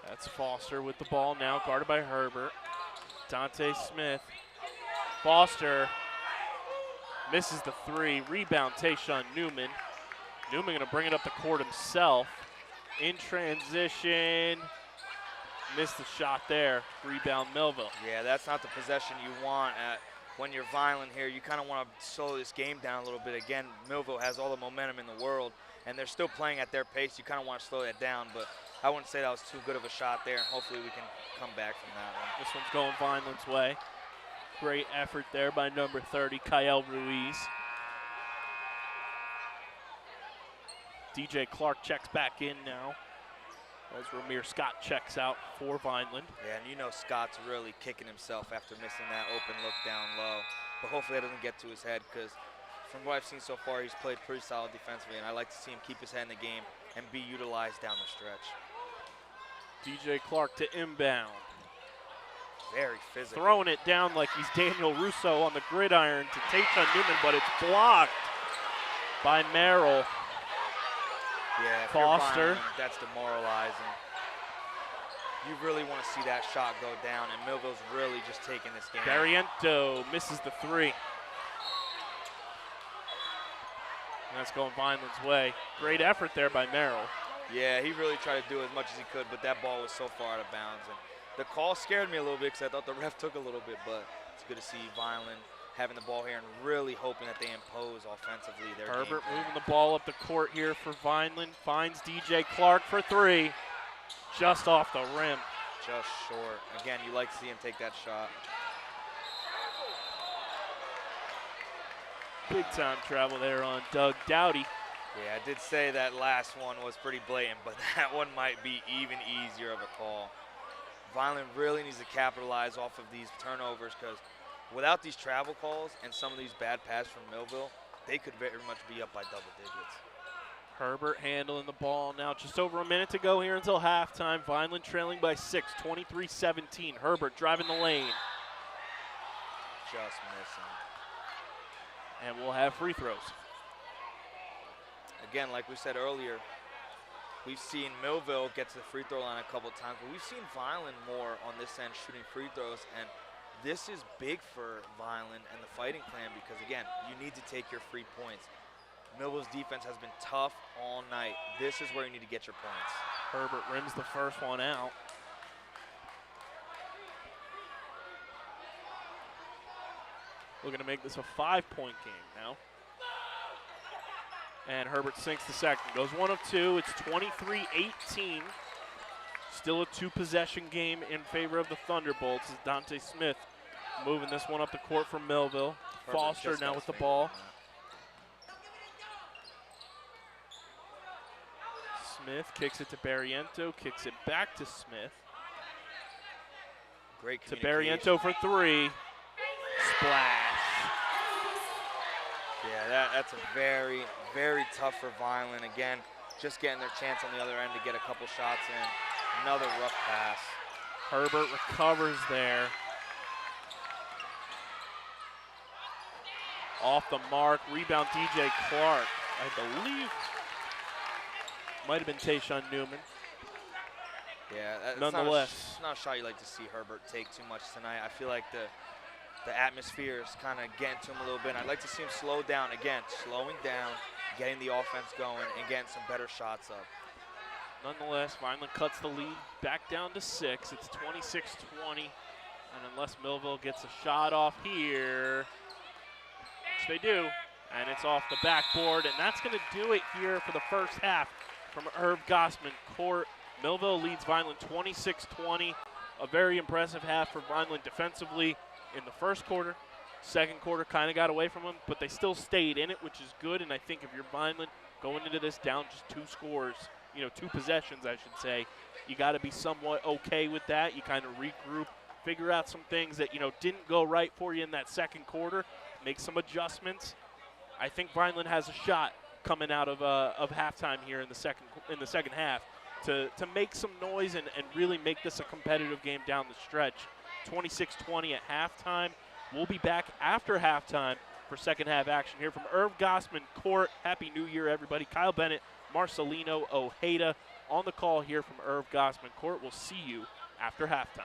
That's Foster with the ball now, guarded by Herbert. Dante Smith. Foster misses the three. Rebound, Tayshawn Newman. Newman going to bring it up the court himself. In transition. Missed the shot there. Rebound, Millville. Yeah, that's not the possession you want when you're Vineland here. You kind of want to slow this game down a little bit. Again, Millville has all the momentum in the world, and they're still playing at their pace. You kind of want to slow that down, but I wouldn't say that was too good of a shot there, and hopefully we can come back from that one. This one's going Vineland's way. Great effort there by number 30, Kyle Ruiz. DJ Clark checks back in now as Ramir Scott checks out for Vineland. Yeah, and you know Scott's really kicking himself after missing that open look down low. But hopefully that doesn't get to his head, because from what I've seen so far, he's played pretty solid defensively, and I like to see him keep his head in the game and be utilized down the stretch. DJ Clark to inbound. Very physical. Throwing it down like he's Daniel Russo on the gridiron to Tayshawn Newman, but it's blocked by Merrill. Yeah, if Foster. Vineland, that's demoralizing. You really want to see that shot go down, and Millville's really just taking this game. Barriento misses the three. And that's going Vineland's way. Great effort there by Merrill. Yeah, he really tried to do as much as he could, but that ball was so far out of bounds. And the call scared me a little bit because I thought the ref took a little bit, but it's good to see Vineland having the ball here and really hoping that they impose offensively their game Herbert plan. moving the ball up the court here for Vineland. Finds DJ Clark for three. Just off the rim. Just short. Again, you like to see him take that shot. Big time travel there on Doug Dowdy. Yeah, I did say that last one was pretty blatant, but that one might be even easier of a call. Vineland really needs to capitalize off of these turnovers, because without these travel calls and some of these bad passes from Millville, they could very much be up by double digits. Herbert handling the ball now. Just over a minute to go here until halftime. Vineland trailing by 6, 23-17. Herbert driving the lane. Just missing. And we'll have free throws. Again, like we said earlier, we've seen Millville get to the free throw line a couple of times, but we've seen Vineland more on this end shooting free throws, and this is big for Vineland and the fighting plan, because again, you need to take your free points. Millville's defense has been tough all night. This is where you need to get your points. Herbert rims the first one out. Looking to make this a 5-point game now. And Herbert sinks the second. Goes 1 of 2. It's 23-18. Still a 2-possession game in favor of the Thunderbolts as Dante Smith moving this one up the court for Millville. Herbert Foster just now got with the his ball. finger on Smith kicks it to Barriento, kicks it back to Smith. that. Great To communication. Barriento for 3. Splash. Yeah, that's a very, very tough for Vineland. Again, just getting their chance on the other end to get a couple shots in. Another rough pass. Herbert recovers there. Off the mark, rebound DJ Clark. I believe might have been Tayshaun Newman. Yeah, that's Nonetheless. not a shot you like to see Herbert take too much tonight. I feel like the atmosphere is kind of getting to him a little bit. I'd like to see him slow down. Again, slowing down, getting the offense going, and getting some better shots up. Nonetheless, Vineland cuts the lead back down to 6. It's 26-20. And unless Millville gets a shot off here, which they do, and it's off the backboard, and that's going to do it here for the first half from Irv Gosman court. Millville leads Vineland 26-20. A very impressive half for Vineland defensively in the first quarter. Second quarter kind of got away from them, but they still stayed in it, which is good. And I think if you're Vineland going into this down just 2 scores, 2 possessions, I should say, you got to be somewhat okay with that. You kind of regroup, figure out some things that, didn't go right for you in that second quarter, make some adjustments. I think Vineland has a shot coming out of halftime here in the second half to make some noise and really make this a competitive game down the stretch. 26-20 at halftime. We'll be back after halftime for second half action here from Irv Gosman court. Happy New Year, everybody. Kyle Bennett, Marcelino Ojeda on the call here from Irv Gosman court. We'll see you after halftime.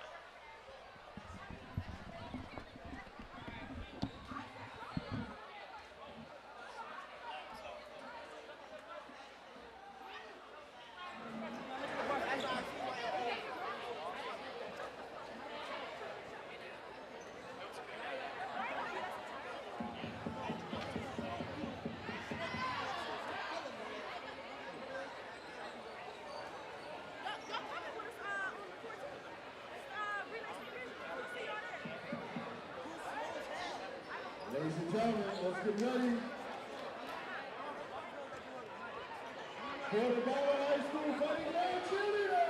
Ladies and gentlemen, let's get ready for the Vineland High School Fighting Land Cheerleaders.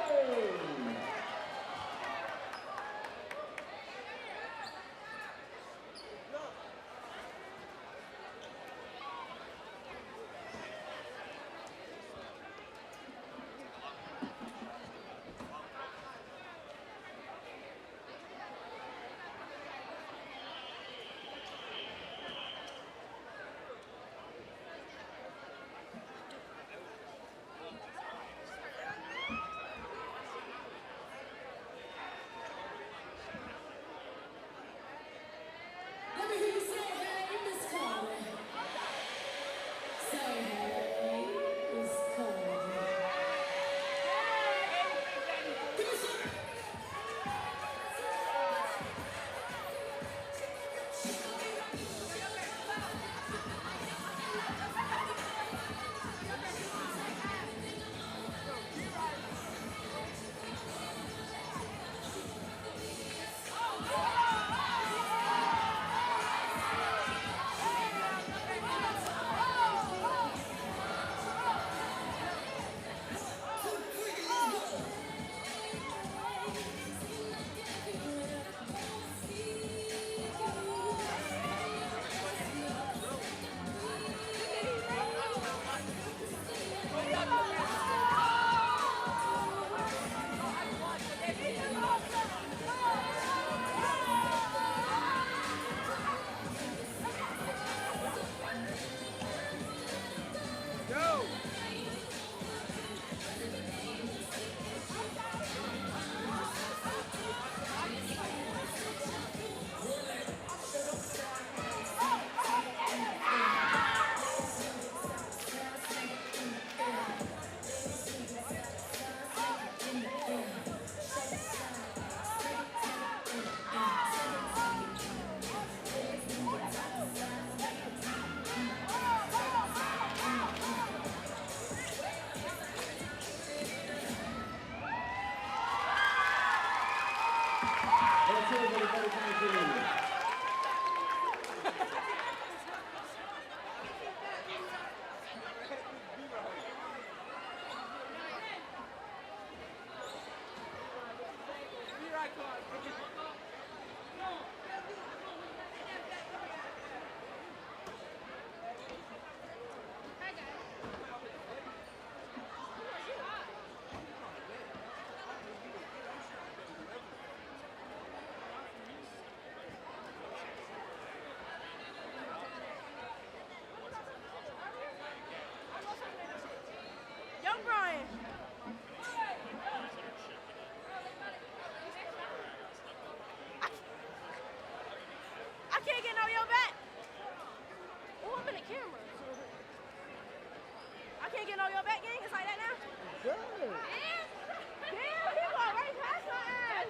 Young Brian. I can't get no yo back. Oh, I'm in the camera. I can't get no yo back, gang. It's like that now. Good. Damn, he walked right past my ass.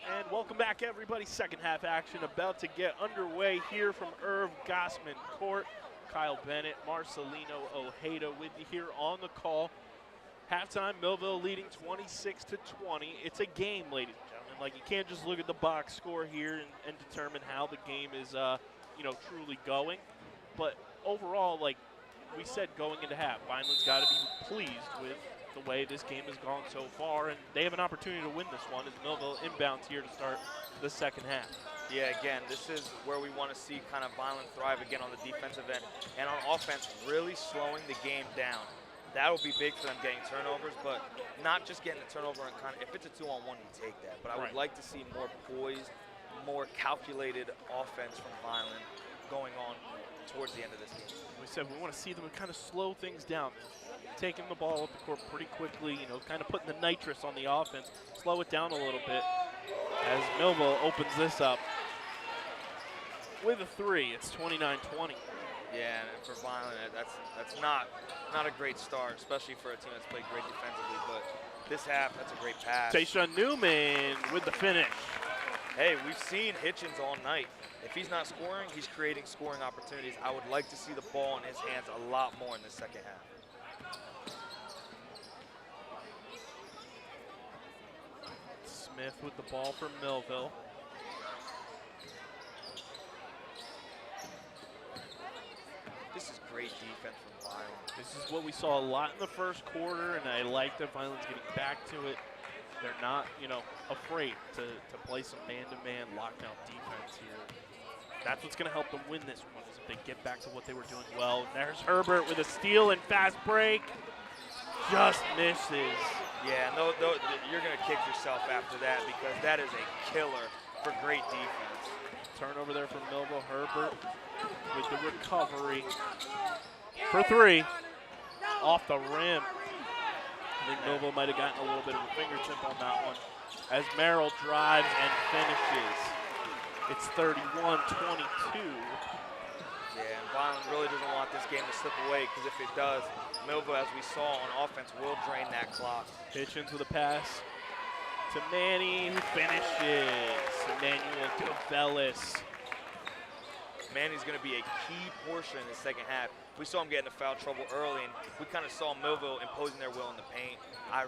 And welcome back, everybody. Second half action about to get underway here from Irv Gosman Court. Kyle Bennett, Marcelino Ojeda with you here on the call. Halftime, Millville leading 26-20. It's a game, ladies and gentlemen. Like, you can't just look at the box score here and determine how the game is, truly going. But overall, like we said going into half, Vineland's got to be pleased with the way this game has gone so far, and they have an opportunity to win this one as Millville inbounds here to start the second half. Yeah, again, this is where we want to see kind of Vineland thrive again on the defensive end, and on offense, really slowing the game down. That will be big for them getting turnovers, but not just getting the turnover and kind of, if it's a 2-on-1, you take that. But I would like to see more poised, more calculated offense from Vineland going on towards the end of this game. We said we want to see them kind of slow things down, taking the ball up the court pretty quickly, kind of putting the nitrous on the offense, slow it down a little bit as Millville opens this up with a three. It's 29-20. Yeah, and for Vineland, that's not a great start, especially for a team that's played great defensively. But this half, that's a great pass. Tayshawn Newman with the finish. Hey, we've seen Hitchens all night. If he's not scoring, he's creating scoring opportunities. I would like to see the ball in his hands a lot more in the second half. Smith with the ball for Millville. This is great defense from Vineland. This is what we saw a lot in the first quarter, and I like that Vineland's getting back to it. They're not, afraid to play some man-to-man lockdown defense here. That's what's going to help them win this one, is if they get back to what they were doing well. There's Herbert with a steal and fast break. Just misses. Yeah, no, you're going to kick yourself after that because that is a killer for great defense. Turnover there from Millville. Herbert with the recovery for three. Off the rim. I think Millville might have gotten a little bit of a fingertip on that one as Merrill drives and finishes. It's 31-22. Yeah, and Vineland really doesn't want this game to slip away because if it does, Millville, as we saw on offense, will drain that clock. Hitchens with a pass to Manny, who finishes. Emmanuel Gavelis. Manny's going to be a key portion in the second half. We saw him get into foul trouble early, and we kind of saw Millville imposing their will in the paint. I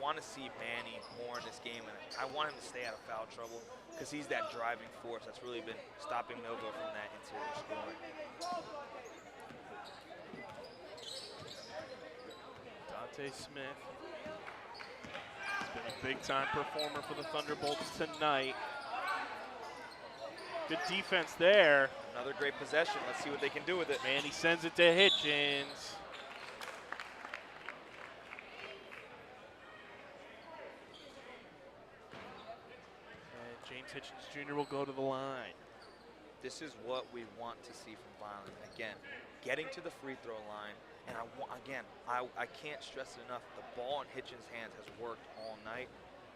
want to see Manny more in this game, and I want him to stay out of foul trouble because he's that driving force that's really been stopping Millville from that interior scoring. Dante Smith has been a big-time performer for the Thunderbolts tonight. Good defense there. Another great possession. Let's see what they can do with it. Manny sends it to Hitchens. And James Hitchens Jr. will go to the line. This is what we want to see from Vineland. Again, getting to the free throw line. And I can't stress it enough. The ball in Hitchens' hands has worked all night.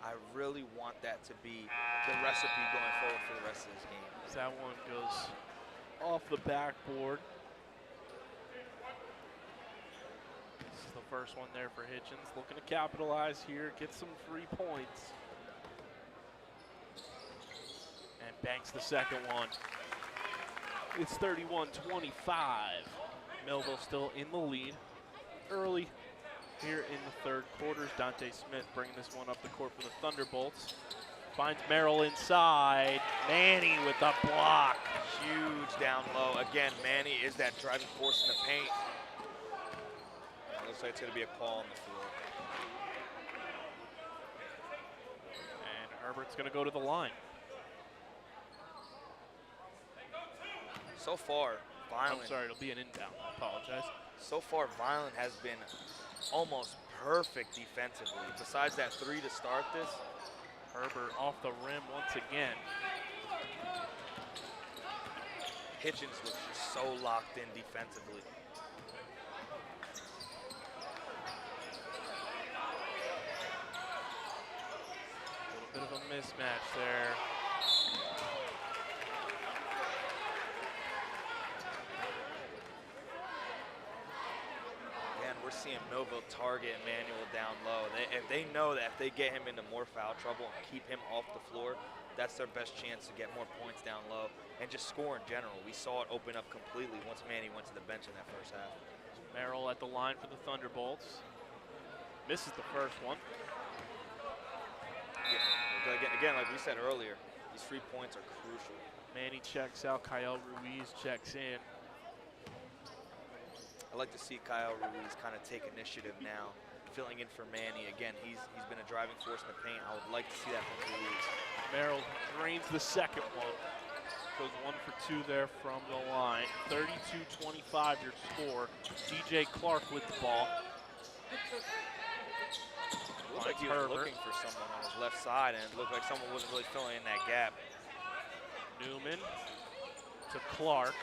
I really want that to be the recipe going forward for the rest of this game. That one goes off the backboard. This is the first one there for Hitchens. Looking to capitalize here, get some free points. And banks the second one. It's 31-25. Millville still in the lead early here in the third quarters. Dante Smith bringing this one up the court for the Thunderbolts. Finds Merrill inside. Manny with the block. Huge down low. Again, Manny is that driving force in the paint. Looks like it's going to be a call on the floor. And Herbert's going to go to the line. So far, Vineland. I'm sorry, it'll be an inbound. I apologize. So far, Vineland has been almost perfect defensively. Besides that three to start this, Herbert off the rim once again. Hitchens looks just so locked in defensively. A little bit of a mismatch there. Again, we're seeing Millville target Emmanuel down low. If they know that if they get him into more foul trouble and keep him off the floor, that's their best chance to get more points down low and just score in general. We saw it open up completely once Manny went to the bench in that first half. Merrill at the line for the Thunderbolts. Misses the first one. Yeah, again, like we said earlier, these 3 points are crucial. Manny checks out, Kyle Ruiz checks in. I like to see Kyle Ruiz kind of take initiative now, filling in for Manny. Again, he's been a driving force in the paint. I would like to see that from Ruiz. Merrill drains the second one. Goes 1 for 2 there from the line. 32-25 your score. DJ Clark with the ball. It looked like he was looking for someone on his left side, and it looked like someone wasn't really filling in that gap. Newman to Clark.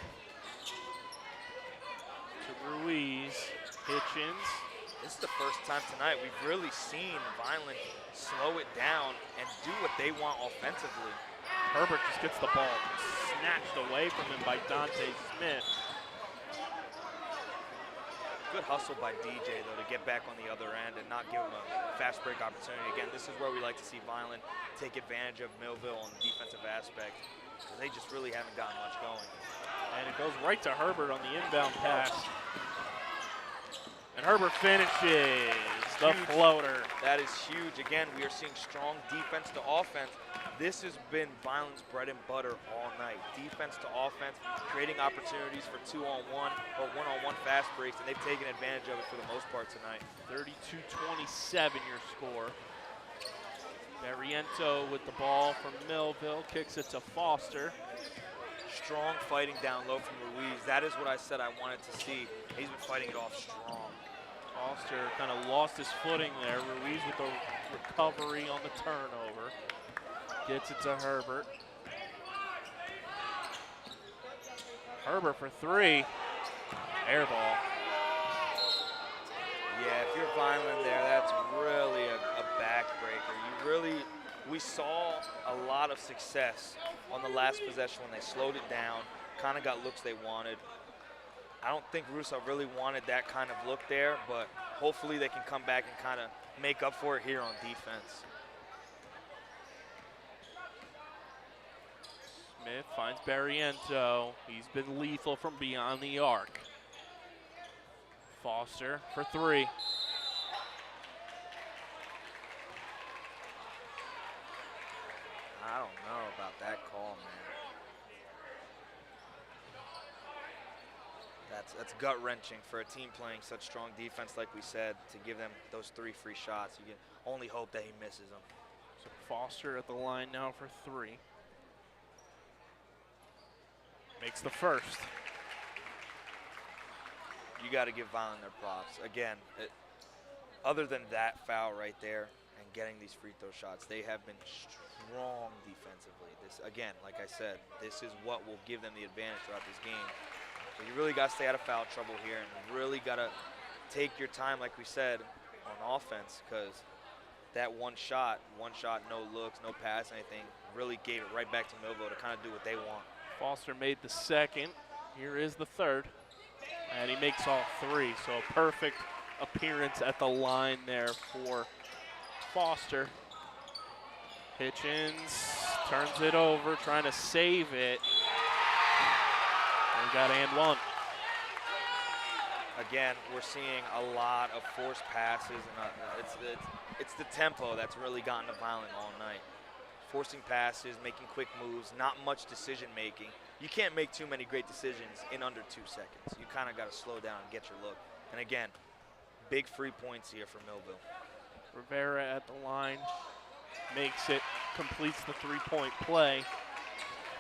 To Ruiz. Hitchens. This is the first time tonight we've really seen Vineland slow it down and do what they want offensively. Herbert just gets the ball snatched away from him by Dante Smith. Good hustle by DJ, though, to get back on the other end and not give him a fast break opportunity. Again, this is where we like to see Vineland take advantage of Millville on the defensive aspect, because they just really haven't gotten much going. And it goes right to Herbert on the inbound pass. And Herbert finishes the floater. That is huge. Again, we are seeing strong defense to offense. This has been Vineland's bread and butter all night. Defense to offense, creating opportunities for 2-on-1 or 1-on-1 fast breaks, and they've taken advantage of it for the most part tonight. 32-27 your score. Barriento with the ball from Millville, kicks it to Foster. Strong fighting down low from Ruiz. That is what I said I wanted to see. He's been fighting it off strong. Foster kind of lost his footing there. Ruiz with the recovery on the turnover. Gets it to Herbert. Herbert for 3. Air ball. Yeah, if you're Vineland there, that's really a backbreaker. We saw a lot of success on the last possession when they slowed it down, kind of got looks they wanted. I don't think Russo really wanted that kind of look there, but hopefully they can come back and kind of make up for it here on defense. Smith finds Barriento. He's been lethal from beyond the arc. Foster for 3. I don't know about that call, man. That's gut-wrenching for a team playing such strong defense, like we said, to give them those 3 free shots. You can only hope that he misses them. So Foster at the line now for 3. Makes the first. You got to give Vineland their props. Again, other than that foul right there and getting these free throw shots, they have been strong defensively. This, again, like I said, this is what will give them the advantage throughout this game. So you really got to stay out of foul trouble here and really got to take your time, like we said, on offense, because that one shot, no looks, no pass, anything, really gave it right back to Milville to kind of do what they want. Foster made the second. Here is the third. And he makes all 3. So a perfect appearance at the line there for Foster. Hitchens turns it over, trying to save it. We got and 1. Again, we're seeing a lot of forced passes, and it's the tempo that's really gotten to Vineland all night. Forcing passes, making quick moves, not much decision making. You can't make too many great decisions in under 2 seconds. You kind of got to slow down and get your look. And again, big free points here for Millville. Rivera at the line, makes it, completes the 3-point play.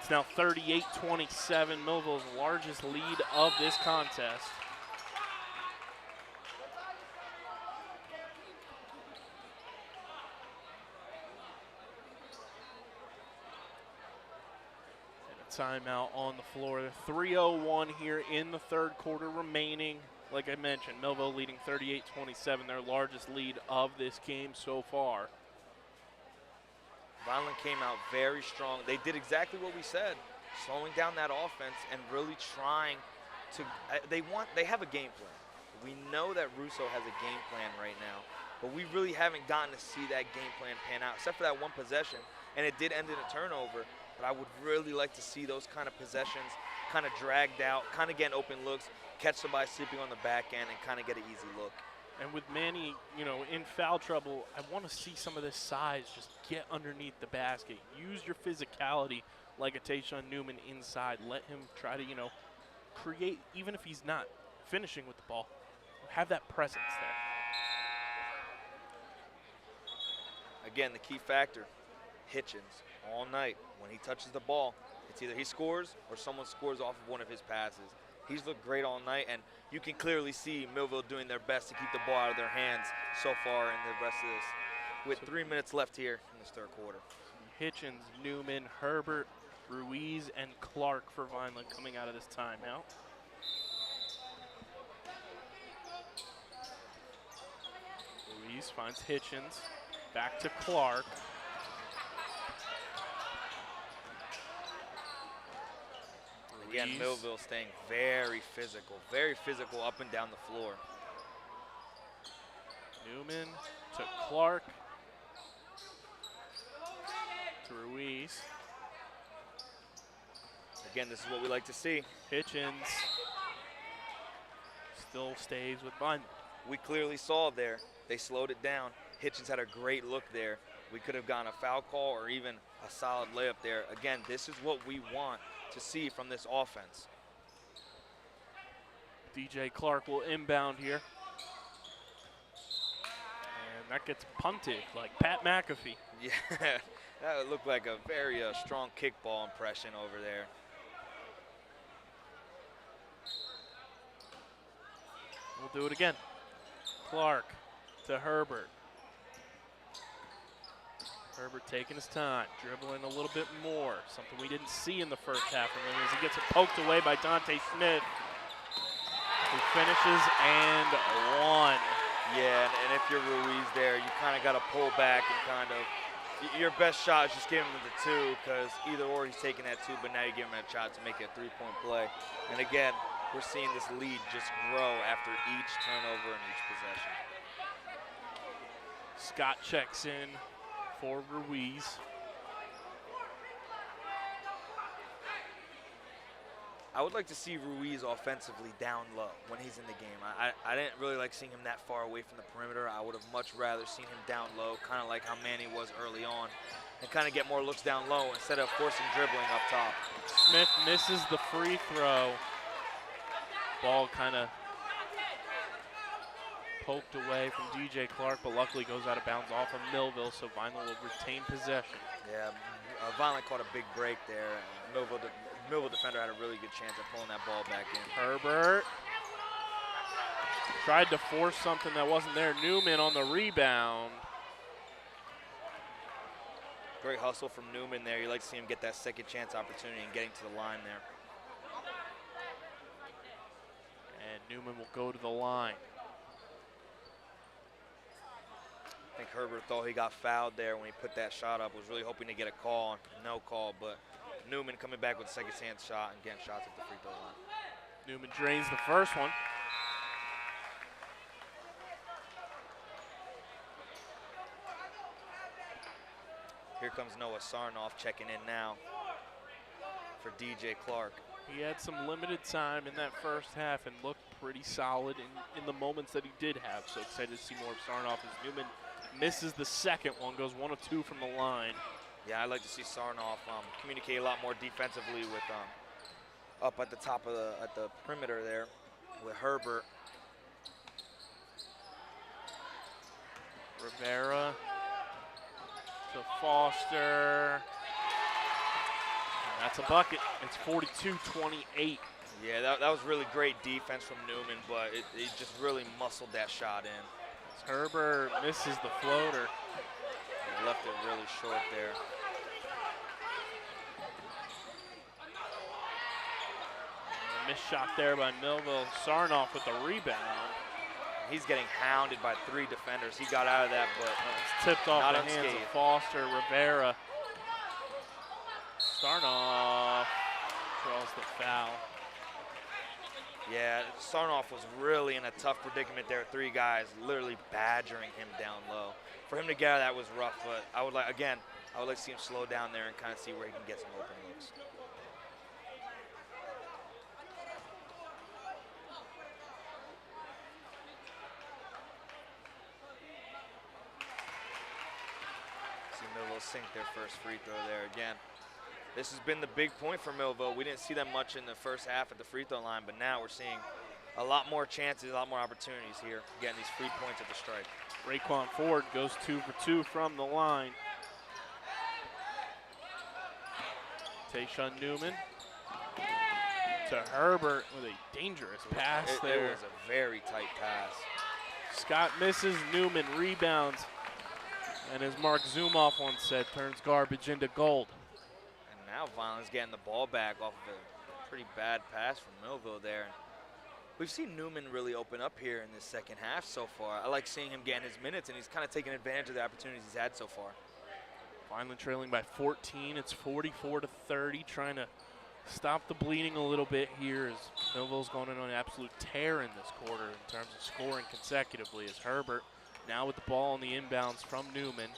It's now 38-27, Millville's largest lead of this contest. timeout on the floor. 3:01 here in the third quarter remaining. Like I mentioned, Millville leading 38-27, their largest lead of this game so far. Vineland came out very strong. They did exactly what we said, slowing down that offense and really trying to, they have a game plan. We know that Russo has a game plan right now, but we really haven't gotten to see that game plan pan out, except for that one possession, and it did end in a turnover, but I would really like to see those kind of possessions kind of dragged out, kind of getting open looks, catch somebody sleeping on the back end, and kind of get an easy look. And with Manny, you know, in foul trouble, I want to see some of this size just get underneath the basket. Use your physicality like a Tayshaun Newman inside. Let him try to, you know, create, even if he's not finishing with the ball, have that presence there. Again, the key factor, Hitchens, all night. When he touches the ball, it's either he scores or someone scores off of one of his passes. He's looked great all night, and you can clearly see Millville doing their best to keep the ball out of their hands so far in the rest of this. With 3 minutes left here in this third quarter. Hitchens, Newman, Herbert, Ruiz, and Clark for Vineland coming out of this timeout. Ruiz finds Hitchens, back to Clark. Again, Millville staying very physical up and down the floor. Newman to Clark, to Ruiz. Again, this is what we like to see. Hitchens still stays with Vineland. We clearly saw there, they slowed it down. Hitchens had a great look there. We could have gotten a foul call or even a solid layup there. Again, this is what we want to see from this offense. DJ Clark will inbound here. And that gets punted like Pat McAfee. Yeah, that looked like a very strong kickball impression over there. We'll do it again. Clark to Herbert. Herbert taking his time, dribbling a little bit more, something we didn't see in the first half from him as he gets it poked away by Dante Smith, who finishes and one. Yeah, and if you're Ruiz there, you kind of got to pull back and kind of, your best shot is just giving him the two, because either or he's taking that two, but now you give him a shot to make it a three-point play. And again, we're seeing this lead just grow after each turnover and each possession. Scott checks in for Ruiz. I would like to see Ruiz offensively down low when he's in the game. I didn't really like seeing him that far away from the perimeter. I would have much rather seen him down low, kind of like how Manny was early on, and kind of get more looks down low instead of forcing dribbling up top. Smith misses the free throw. Ball kind of poked away from DJ Clark, but luckily goes out of bounds off of Millville, so Vineland will retain possession. Yeah, Vineland caught a big break there. Millville defender had a really good chance at pulling that ball back in. Herbert tried to force something that wasn't there. Newman on the rebound. Great hustle from Newman there. You like to see him get that second chance opportunity and getting to the line there. And Newman will go to the line. I think Herbert thought he got fouled there when he put that shot up. Was really hoping to get a call, no call, but Newman coming back with a second chance shot and getting shots at the free throw line. Newman drains the first one. Here comes Noah Sarnoff checking in now for DJ Clark. He had some limited time in that first half and looked pretty solid in the moments that he did have. So excited to see more of Sarnoff as Newman misses the second one, goes 1 of 2 from the line. Yeah, I'd like to see Sarnoff communicate a lot more defensively with up at the top of the perimeter there with Herbert. Rivera to Foster. And that's a bucket. It's 42-28. Yeah, that was really great defense from Newman, but it just really muscled that shot in. Herbert misses the floater. He left it really short there. missed shot there by Millville. Sarnoff with the rebound. He's getting hounded by 3 defenders. He got out of that, but It's tipped off not the hands unscathed. of Foster. Rivera. Sarnoff draws the foul. Yeah, Sarnoff was really in a tough predicament there. 3 guys literally badgering him down low. For him to get out of that was rough, but I would like to see him slow down there and kind of see where he can get some open looks. See Millville sink their first free throw there again. This has been the big point for Millville. We didn't see that much in the first half at the free throw line, but now we're seeing a lot more chances, a lot more opportunities here, getting these free points at the stripe. Raekwon Ford goes 2 for 2 from the line. Tayshaun Newman to Herbert with a dangerous pass there. It was a very tight pass. Scott misses, Newman rebounds. And as Mark Zumoff once said, turns garbage into gold. And now Vineland's getting the ball back off of a pretty bad pass from Millville there. We've seen Newman really open up here in this second half so far. I like seeing him getting his minutes, and he's kind of taking advantage of the opportunities he's had so far. Vineland trailing by 14. It's 44-30, trying to stop the bleeding a little bit here as Millville's going on an absolute tear in this quarter in terms of scoring consecutively as Herbert now with the ball on the inbounds from Newman.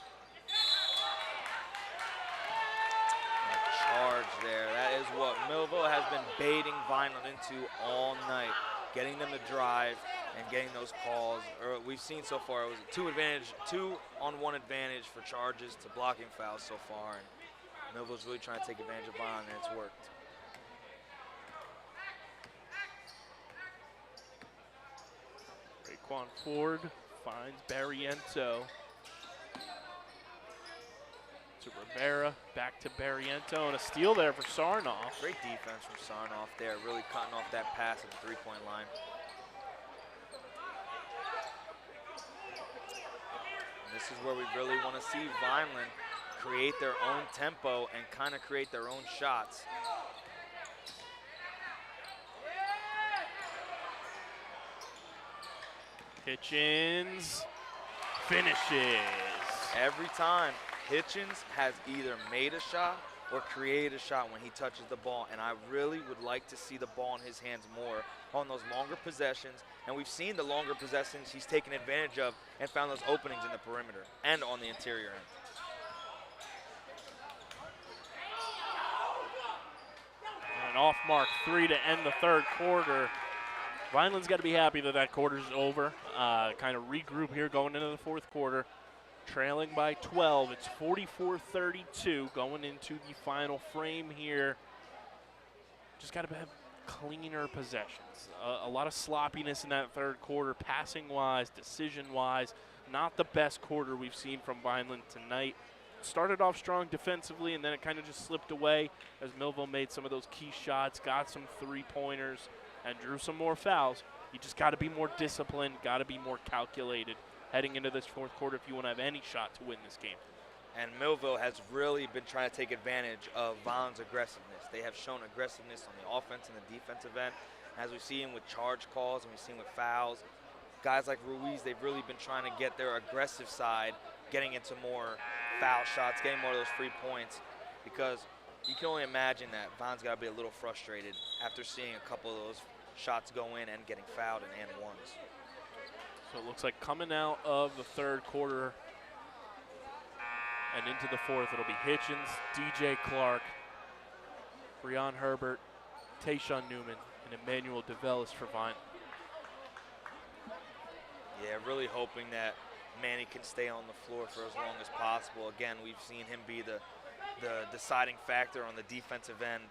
Charge there. That is what Millville has been baiting Vineland into all night, getting them to drive and getting those calls. We've seen so far it was a 2-on-1 advantage for charges to blocking fouls so far, and Millville's really trying to take advantage of Vineland, and it's worked. Raekwon Ford finds Barriento. To Rivera, back to Barriento, and a steal there for Sarnoff. Great defense from Sarnoff there, really cutting off that pass at the three-point line. And this is where we really want to see Vineland create their own tempo and kind of create their own shots. Hitchens finishes. Every time, Hitchens has either made a shot or created a shot when he touches the ball, and I really would like to see the ball in his hands more on those longer possessions, and we've seen the longer possessions he's taken advantage of and found those openings in the perimeter and on the interior end. An off-mark 3 to end the third quarter. Vineland's got to be happy that that quarter's over. Kind of regroup here going into the fourth quarter. Trailing by 12. It's 44-32 going into the final frame here. Just got to have cleaner possessions. A lot of sloppiness in that third quarter, passing-wise, decision-wise. Not the best quarter we've seen from Vineland tonight. Started off strong defensively, and then it kind of just slipped away as Milville made some of those key shots, got some three-pointers, and drew some more fouls. You just got to be more disciplined, got to be more calculated heading into this fourth quarter if you want to have any shot to win this game. And Millville has really been trying to take advantage of Vineland's aggressiveness. They have shown aggressiveness on the offense and the defensive end. As we've seen with charge calls and we've seen with fouls, guys like Ruiz, they've really been trying to get their aggressive side, getting into more foul shots, getting more of those free points, because you can only imagine that Vineland's got to be a little frustrated after seeing a couple of those shots go in and getting fouled and ones. So it looks like coming out of the third quarter and into the fourth, it'll be Hitchens, DJ Clark, Breon Herbert, Tayshaun Newman, and Emmanuel DeVellis for Vineland. Yeah, really hoping that Manny can stay on the floor for as long as possible. Again, we've seen him be the deciding factor on the defensive end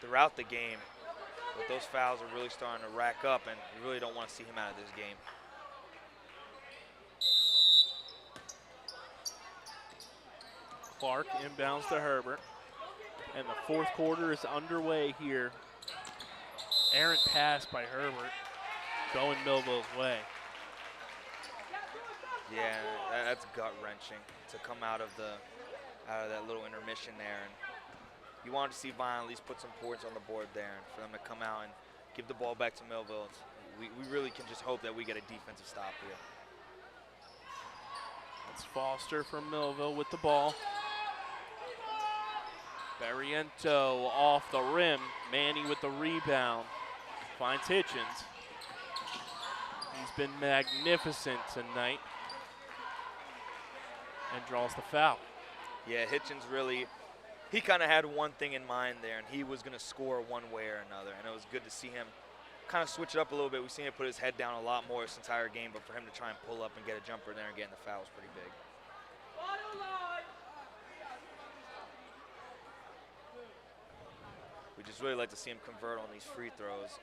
throughout the game, but those fouls are really starting to rack up, and you really don't want to see him out of this game. Clark inbounds to Herbert, and the fourth quarter is underway here. Errant pass by Herbert, going Millville's way. Yeah, that's gut-wrenching to come out of that little intermission there. And you wanted to see Vineland at least put some points on the board there, and for them to come out and give the ball back to Millville. We really can just hope that we get a defensive stop here. That's Foster from Millville with the ball. Barriento off the rim. Manny with the rebound. Finds Hitchens. He's been magnificent tonight. And draws the foul. Yeah, Hitchens really, he kind of had one thing in mind there, and he was going to score one way or another. And it was good to see him kind of switch it up a little bit. We've seen him put his head down a lot more this entire game, but for him to try and pull up and get a jumper there and getting the foul was pretty big. We just really like to see him convert on these free throws,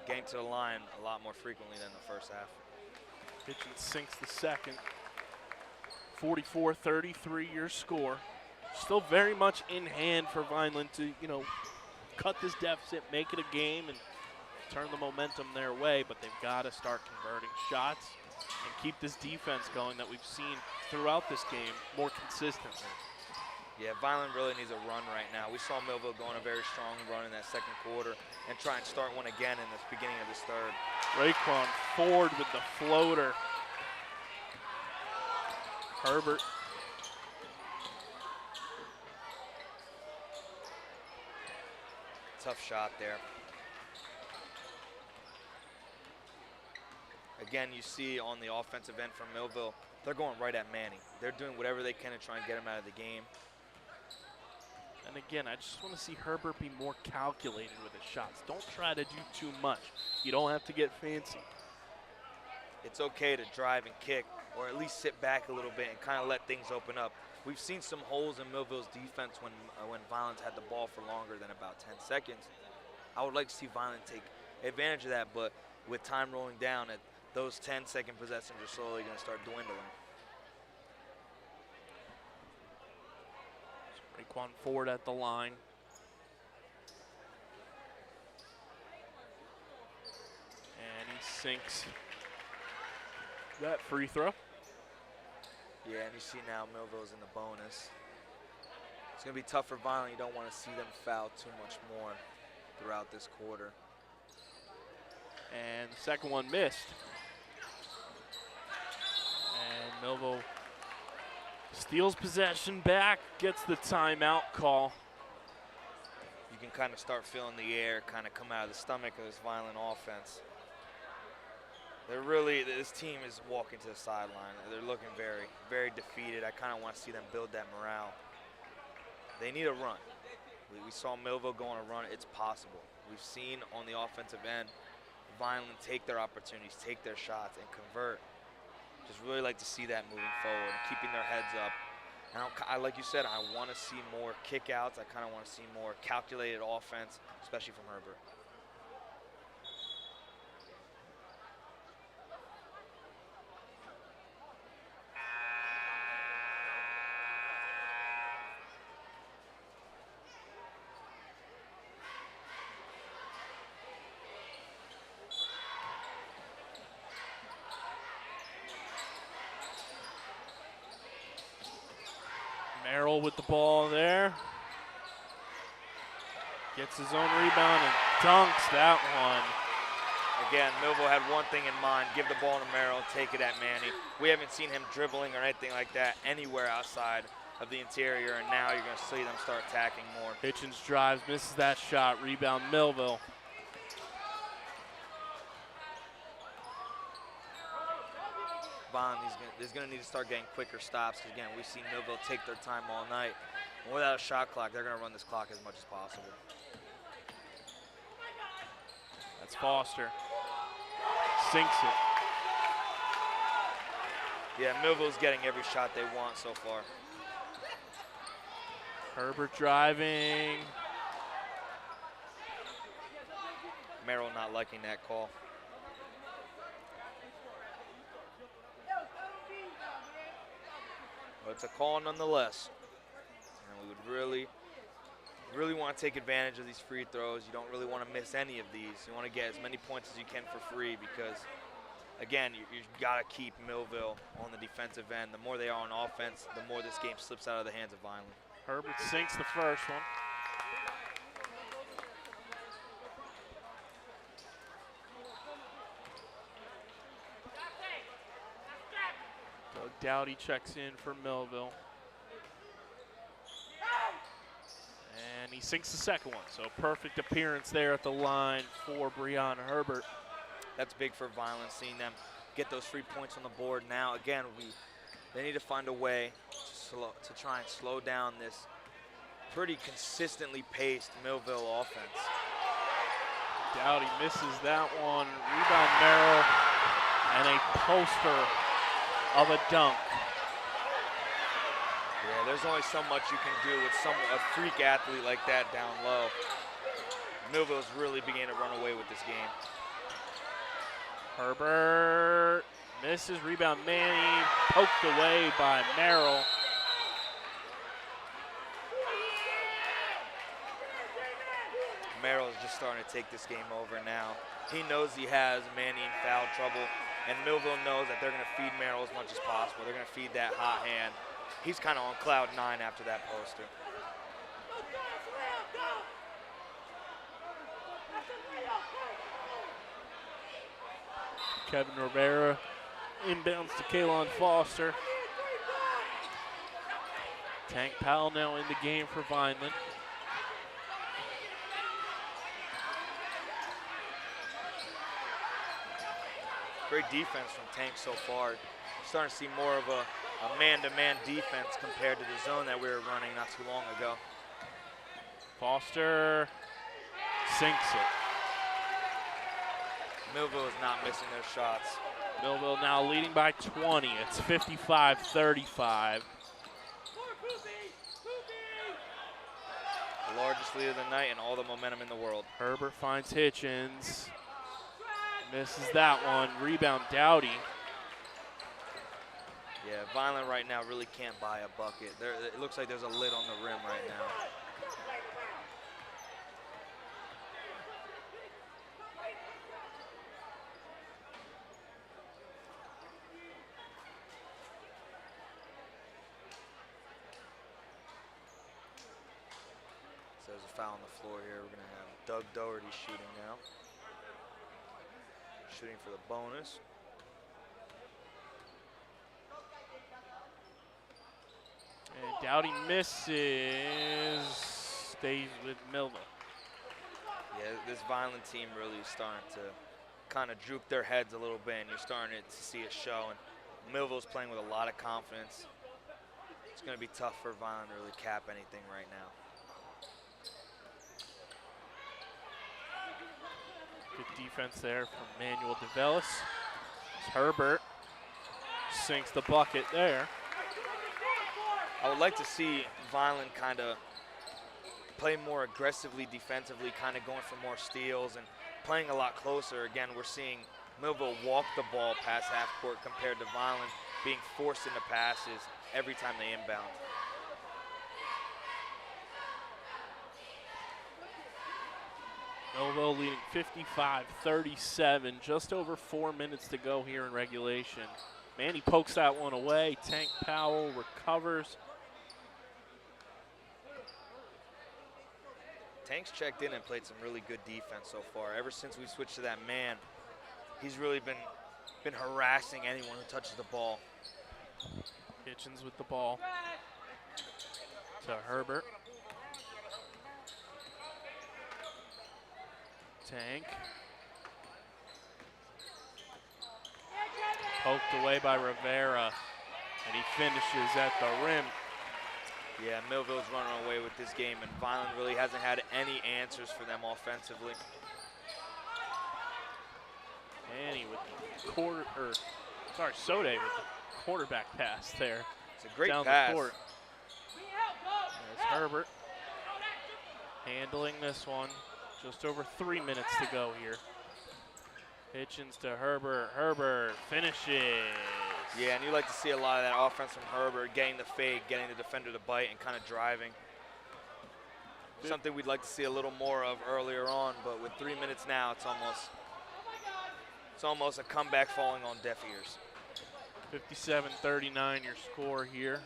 getting to the line a lot more frequently than the first half. Hitchens sinks the second. 44-33 your score. Still very much in hand for Vineland to, cut this deficit, make it a game, and turn the momentum their way, but they've got to start converting shots and keep this defense going that we've seen throughout this game more consistently. Yeah, Vineland really needs a run right now. We saw Millville go on a very strong run in that second quarter and try and start one again in the beginning of this third. Raekwon Ford with the floater. Herbert. Tough shot there. Again, you see on the offensive end from Millville, they're going right at Manny. They're doing whatever they can to try and get him out of the game. And again, I just want to see Herbert be more calculated with his shots. Don't try to do too much. You don't have to get fancy. It's okay to drive and kick, or at least sit back a little bit and kind of let things open up. We've seen some holes in Millville's defense when Vineland had the ball for longer than about 10 seconds. I would like to see Vineland take advantage of that, but with time rolling down, those 10-second possessions are slowly going to start dwindling. Raekwon Ford at the line. And he sinks that free throw. Yeah, and you see now Millville's in the bonus. It's going to be tough for Vineland. You don't want to see them foul too much more throughout this quarter. And the second one missed. And Millville steals possession back, gets the timeout call. You can kind of start feeling the air kind of come out of the stomach of this Vineland offense. This team is walking to the sideline. They're looking very, very defeated. I kind of want to see them build that morale. They need a run. We saw Millville go on a run. It's possible. We've seen on the offensive end, Vineland take their opportunities, take their shots, and convert. Just really like to see that moving forward and keeping their heads up. And like you said, I want to see more kickouts. I kind of want to see more calculated offense, especially from Herbert. Merrill with the ball there. Gets his own rebound and dunks that one. Again, Millville had one thing in mind, give the ball to Merrill, take it at Manny. We haven't seen him dribbling or anything like that anywhere outside of the interior, and now you're going to see them start attacking more. Hitchens drives, misses that shot, rebound Millville. Vineland is going to need to start getting quicker stops, because again, we've seen Millville take their time all night. And without a shot clock, they're going to run this clock as much as possible. That's Foster. Sinks it. Yeah, Millville's getting every shot they want so far. Herbert driving. Merrill not liking that call. But it's a call nonetheless. And we would really want to take advantage of these free throws. You don't really want to miss any of these. You want to get as many points as you can for free, because, again, you've got to keep Millville on the defensive end. The more they are on offense, the more this game slips out of the hands of Vineland. Herbert sinks the first one. Dowdy checks in for Millville. And he sinks the second one, so perfect appearance there at the line for Breon Herbert. That's big for Vineland, seeing them get those 3 points on the board. Now, again, they need to find a way to try and slow down this pretty consistently paced Millville offense. Dowdy misses that one. Rebound Merrill, and a poster of a dunk. Yeah, there's only so much you can do with a freak athlete like that down low. Millville's really beginning to run away with this game. Herbert misses, rebound Manny, poked away by Merrill. Merrill's just starting to take this game over now. He knows he has Manny in foul trouble, and Millville knows that they're going to feed Merrill as much as possible. They're going to feed that hot hand. He's kind of on cloud 9 after that poster. Kevin Rivera inbounds to Kalon Foster. Tank Powell now in the game for Vineland. Great defense from Tank so far. Starting to see more of a man-to-man defense compared to the zone that we were running not too long ago. Foster sinks it. Millville is not missing their shots. Millville now leading by 20. It's 55-35. The largest lead of the night and all the momentum in the world. Herbert finds Hitchens. Misses that one. Rebound Dowdy. Yeah, Vineland right now really can't buy a bucket. It looks like there's a lid on the rim right now. So there's a foul on the floor here. We're going to have Doug Doherty shooting now. Shooting for the bonus. And Dowdy misses, stays with Milville. Yeah, this Vineland team really is starting to kind of droop their heads a little bit, and you're starting to see it show. And Millville's playing with a lot of confidence. It's going to be tough for Vineland to really cap anything right now. Good defense there from Manuel DeVellis. Herbert sinks the bucket there. I would like to see Vineland kind of play more aggressively defensively, kind of going for more steals and playing a lot closer. Again, we're seeing Millville walk the ball past half court compared to Vineland being forced into passes every time they inbound. Millville leading 55-37, just over 4 minutes to go here in regulation. Manny pokes that one away. Tank Powell recovers. Tank's checked in and played some really good defense so far. Ever since we switched to that man, he's really been harassing anyone who touches the ball. Hitchens with the ball to Herbert. Tank. Poked away by Rivera, and he finishes at the rim. Yeah, Millville's running away with this game, and Vineland really hasn't had any answers for them offensively. Manny with the Sode with the quarterback pass there. It's a great down pass. The court. There's Herbert handling this one. Just over 3 minutes to go here. Hitchens to Herbert. Herbert finishes. Yeah, and you like to see a lot of that offense from Herbert, getting the fade, getting the defender to bite, and kind of driving. Something we'd like to see a little more of earlier on, but with 3 minutes now, it's almost a comeback falling on deaf ears. 57-39 your score here.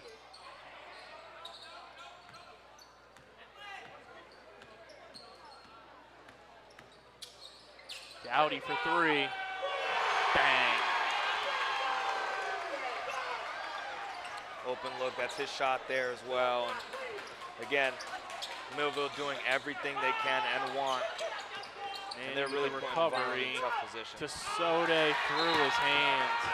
Dowdy for three. Bang. Open look, that's his shot there as well. And again, Millville doing everything they can and want. And they're really putting Vineland in tough position. To Sode through his hands.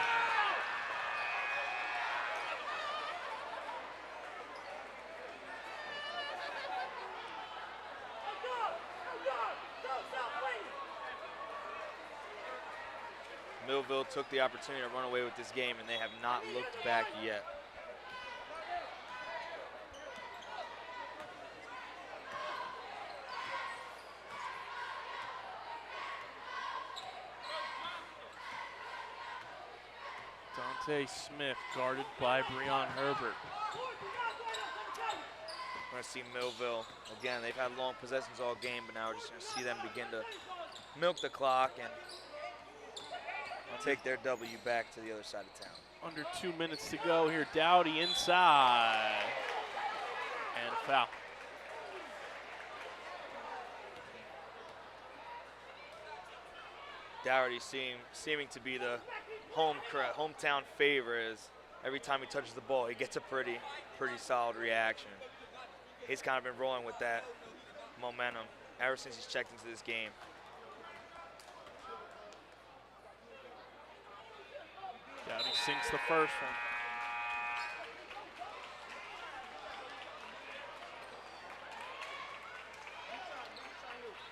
Millville took the opportunity to run away with this game, and they have not looked back yet. Dante Smith guarded by Breon Herbert. We're going to see Millville. Again, they've had long possessions all game, but now we're just going to see them begin to milk the clock and take their W back to the other side of town. Under 2 minutes to go here. Dowdy inside. And a foul. Dougherty seeming to be the hometown favorite. As every time he touches the ball, he gets a pretty solid reaction. He's kind of been rolling with that momentum ever since he's checked into this game. Dowdy sinks the first one.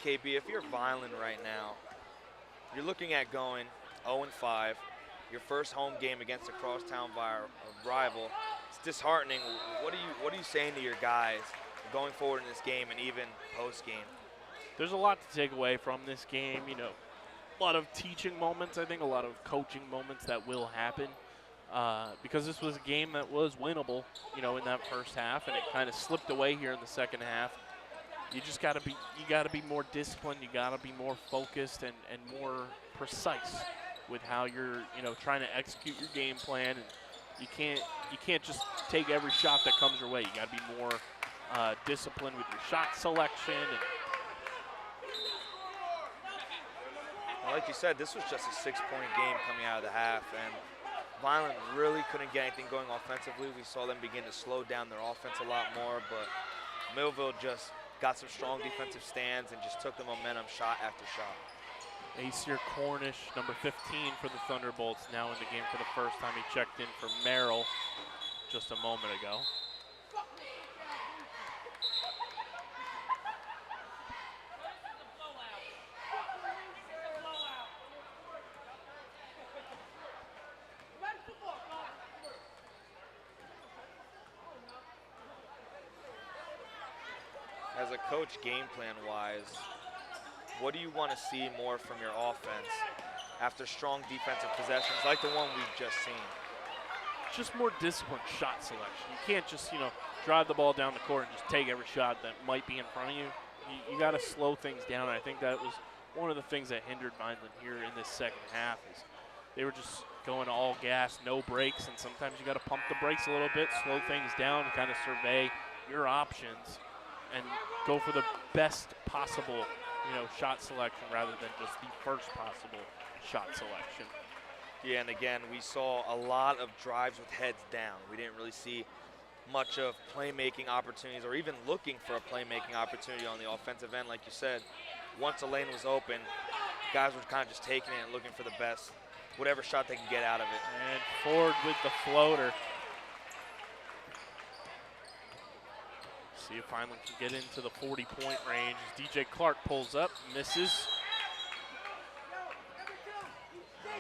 KB, if you're Vineland right now, you're looking at going 0-5, your first home game against a crosstown rival. It's disheartening. What are you saying to your guys going forward in this game and even post-game? There's a lot to take away from this game. You know, a lot of teaching moments, I think, a lot of coaching moments that will happen because this was a game that was winnable, you know, in that first half, and it kind of slipped away here in the second half. You just got to be more disciplined. You got to be more focused and more precise with how you're, you know, trying to execute your game plan. And you can't just take every shot that comes your way. You got to be more disciplined with your shot selection. And well, like you said, this was just a 6-point game coming out of the half, and Vineland really couldn't get anything going offensively. We saw them begin to slow down their offense a lot more, but Millville just got some strong defensive stands and just took the momentum shot after shot. Acer Cornish, number 15 for the Thunderbolts, now in the game for the first time. He checked in for Merrill just a moment ago. As a coach, game plan-wise, what do you want to see more from your offense after strong defensive possessions like the one we've just seen? Just more disciplined shot selection. You can't just, you know, drive the ball down the court and just take every shot that might be in front of you. You got to slow things down. And I think that was one of the things that hindered Vineland here in this second half is they were just going all gas, no brakes, and sometimes you got to pump the brakes a little bit, slow things down, and kind of survey your options and go for the best possible, you know, shot selection rather than just the first possible shot selection. Yeah, and again, we saw a lot of drives with heads down. We didn't really see much of playmaking opportunities or even looking for a playmaking opportunity on the offensive end. Like you said, once a lane was open, guys were kind of just taking it and looking for the best, whatever shot they can get out of it. And Ford with the floater. See if Vineland can get into the 40-point range as DJ Clark pulls up, misses.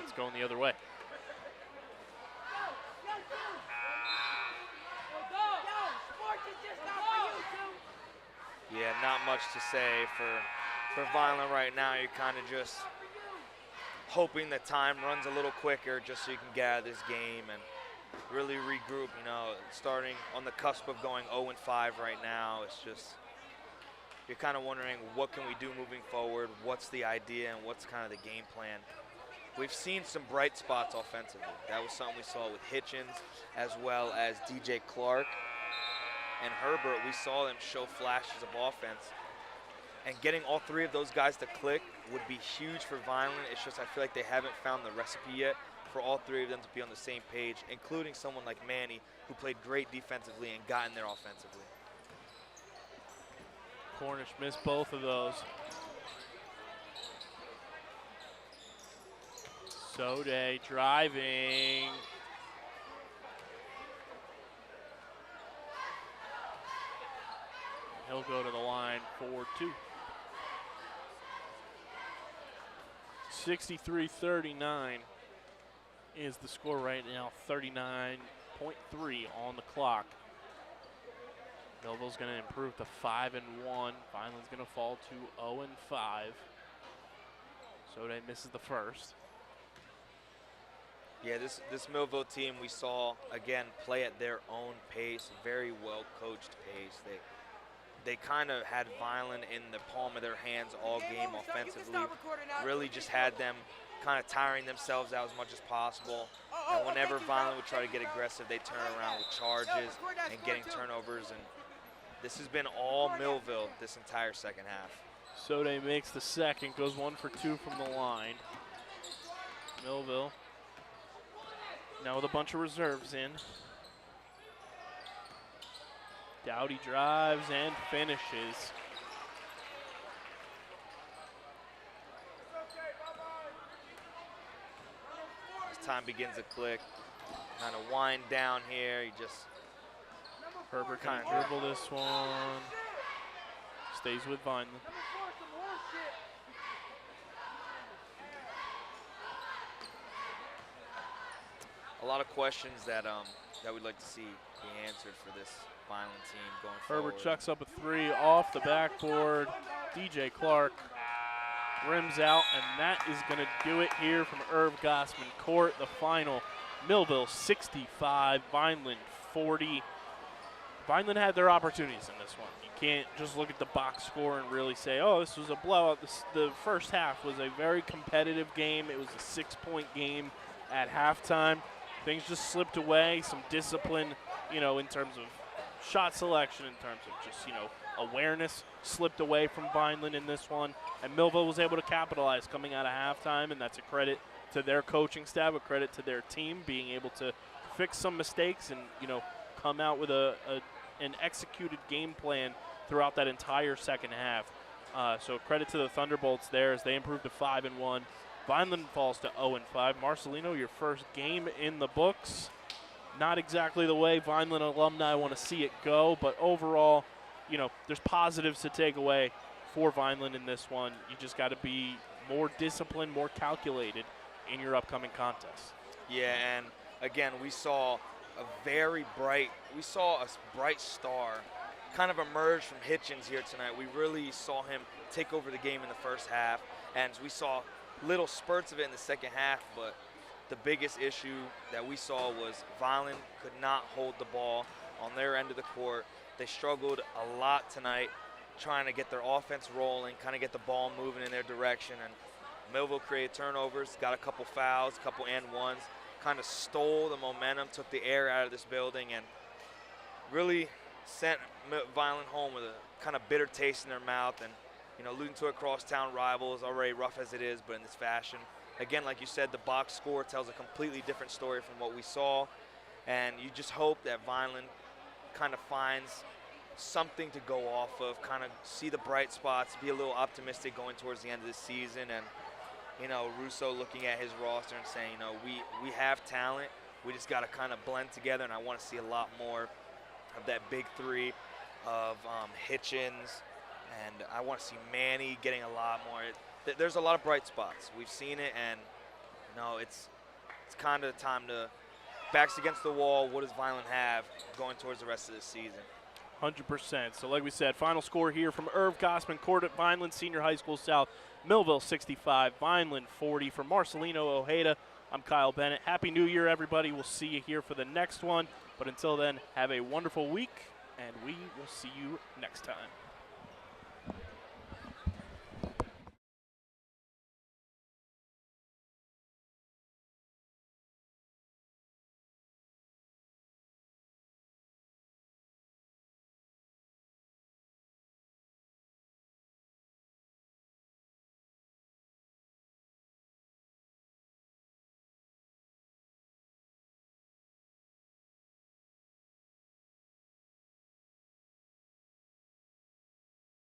It's going the other way. Yeah, not much to say for Vineland right now. You're kind of just hoping that time runs a little quicker just so you can get out of this game and really regroup. You know, starting on the cusp of going 0-5 right now. It's just, you're kind of wondering, what can we do moving forward? What's the idea and what's kind of the game plan? We've seen some bright spots offensively. That was something we saw with Hitchens as well as DJ Clark and Herbert. We saw them show flashes of offense. And getting all three of those guys to click would be huge for Vineland. It's just I feel like they haven't found the recipe yet for all three of them to be on the same page, including someone like Manny, who played great defensively and got in there offensively. Cornish missed both of those. Sode driving. He'll go to the line for 2. 63-39 is the score right now, 39.3 on the clock. Millville's going to improve to 5-1. Vineland's going to fall to 0-5. Sode misses the first. Yeah, this Millville team we saw, again, play at their own pace, very well-coached pace. They kind of had Vineland in the palm of their hands all game offensively, really just had them kind of tiring themselves out as much as possible. And whenever Vineland would try to get aggressive, they turn around with charges and getting turnovers. And this has been all Millville this entire second half. Sode makes the second, goes 1 for 2 from the line. Millville now with a bunch of reserves in. Dowdy drives and finishes. As time begins to click, kind of wind down here. You just Herbert kind of dribble this one. Stays with Vineland. A lot of questions that we'd like to see be answered for this Vineland team going forward. Herbert chucks up a 3 off the backboard. DJ Clark rims out, and that is going to do it here from Irv Gosman Court. The final, Millville 65, Vineland 40. Vineland had their opportunities in this one. You can't just look at the box score and really say, oh, this was a blowout. The first half was a very competitive game. It was a 6-point game at halftime. Things just slipped away, some discipline, in terms of shot selection, in terms of just, awareness slipped away from Vineland in this one. And Millville was able to capitalize coming out of halftime, and that's a credit to their coaching staff, a credit to their team being able to fix some mistakes and, come out with an executed game plan throughout that entire second half. So credit to the Thunderbolts there as they improved to 5-1. Vineland falls to 0-5. Marcelino, your first game in the books. Not exactly the way Vineland alumni want to see it go, but overall, there's positives to take away for Vineland in this one. You just got to be more disciplined, more calculated in your upcoming contests. Yeah, and again, we saw a bright star kind of emerge from Hitchens here tonight. We really saw him take over the game in the first half, and we saw little spurts of it in the second half, but the biggest issue that we saw was Vineland could not hold the ball on their end of the court. They struggled a lot tonight trying to get their offense rolling, kind of get the ball moving in their direction, and Millville created turnovers, got a couple fouls, a couple and ones, kind of stole the momentum, took the air out of this building, and really sent Vineland home with a kind of bitter taste in their mouth. And losing to a crosstown rival is already rough as it is, but in this fashion. Again, like you said, the box score tells a completely different story from what we saw, and you just hope that Vineland kind of finds something to go off of, kind of see the bright spots, be a little optimistic going towards the end of the season. And, Russo looking at his roster and saying, we have talent, we just got to kind of blend together, and I want to see a lot more of that big three of Hitchens, and I want to see Manny getting a lot more. There's a lot of bright spots. We've seen it, and it's kind of time to backs against the wall. What does Vineland have going towards the rest of this season? 100%. So like we said, final score here from Irv Gosman Court at Vineland Senior High School South. Millville 65, Vineland 40. From Marcelino Ojeda, I'm Kyle Bennett. Happy New Year, everybody. We'll see you here for the next one. But until then, have a wonderful week, and we will see you next time.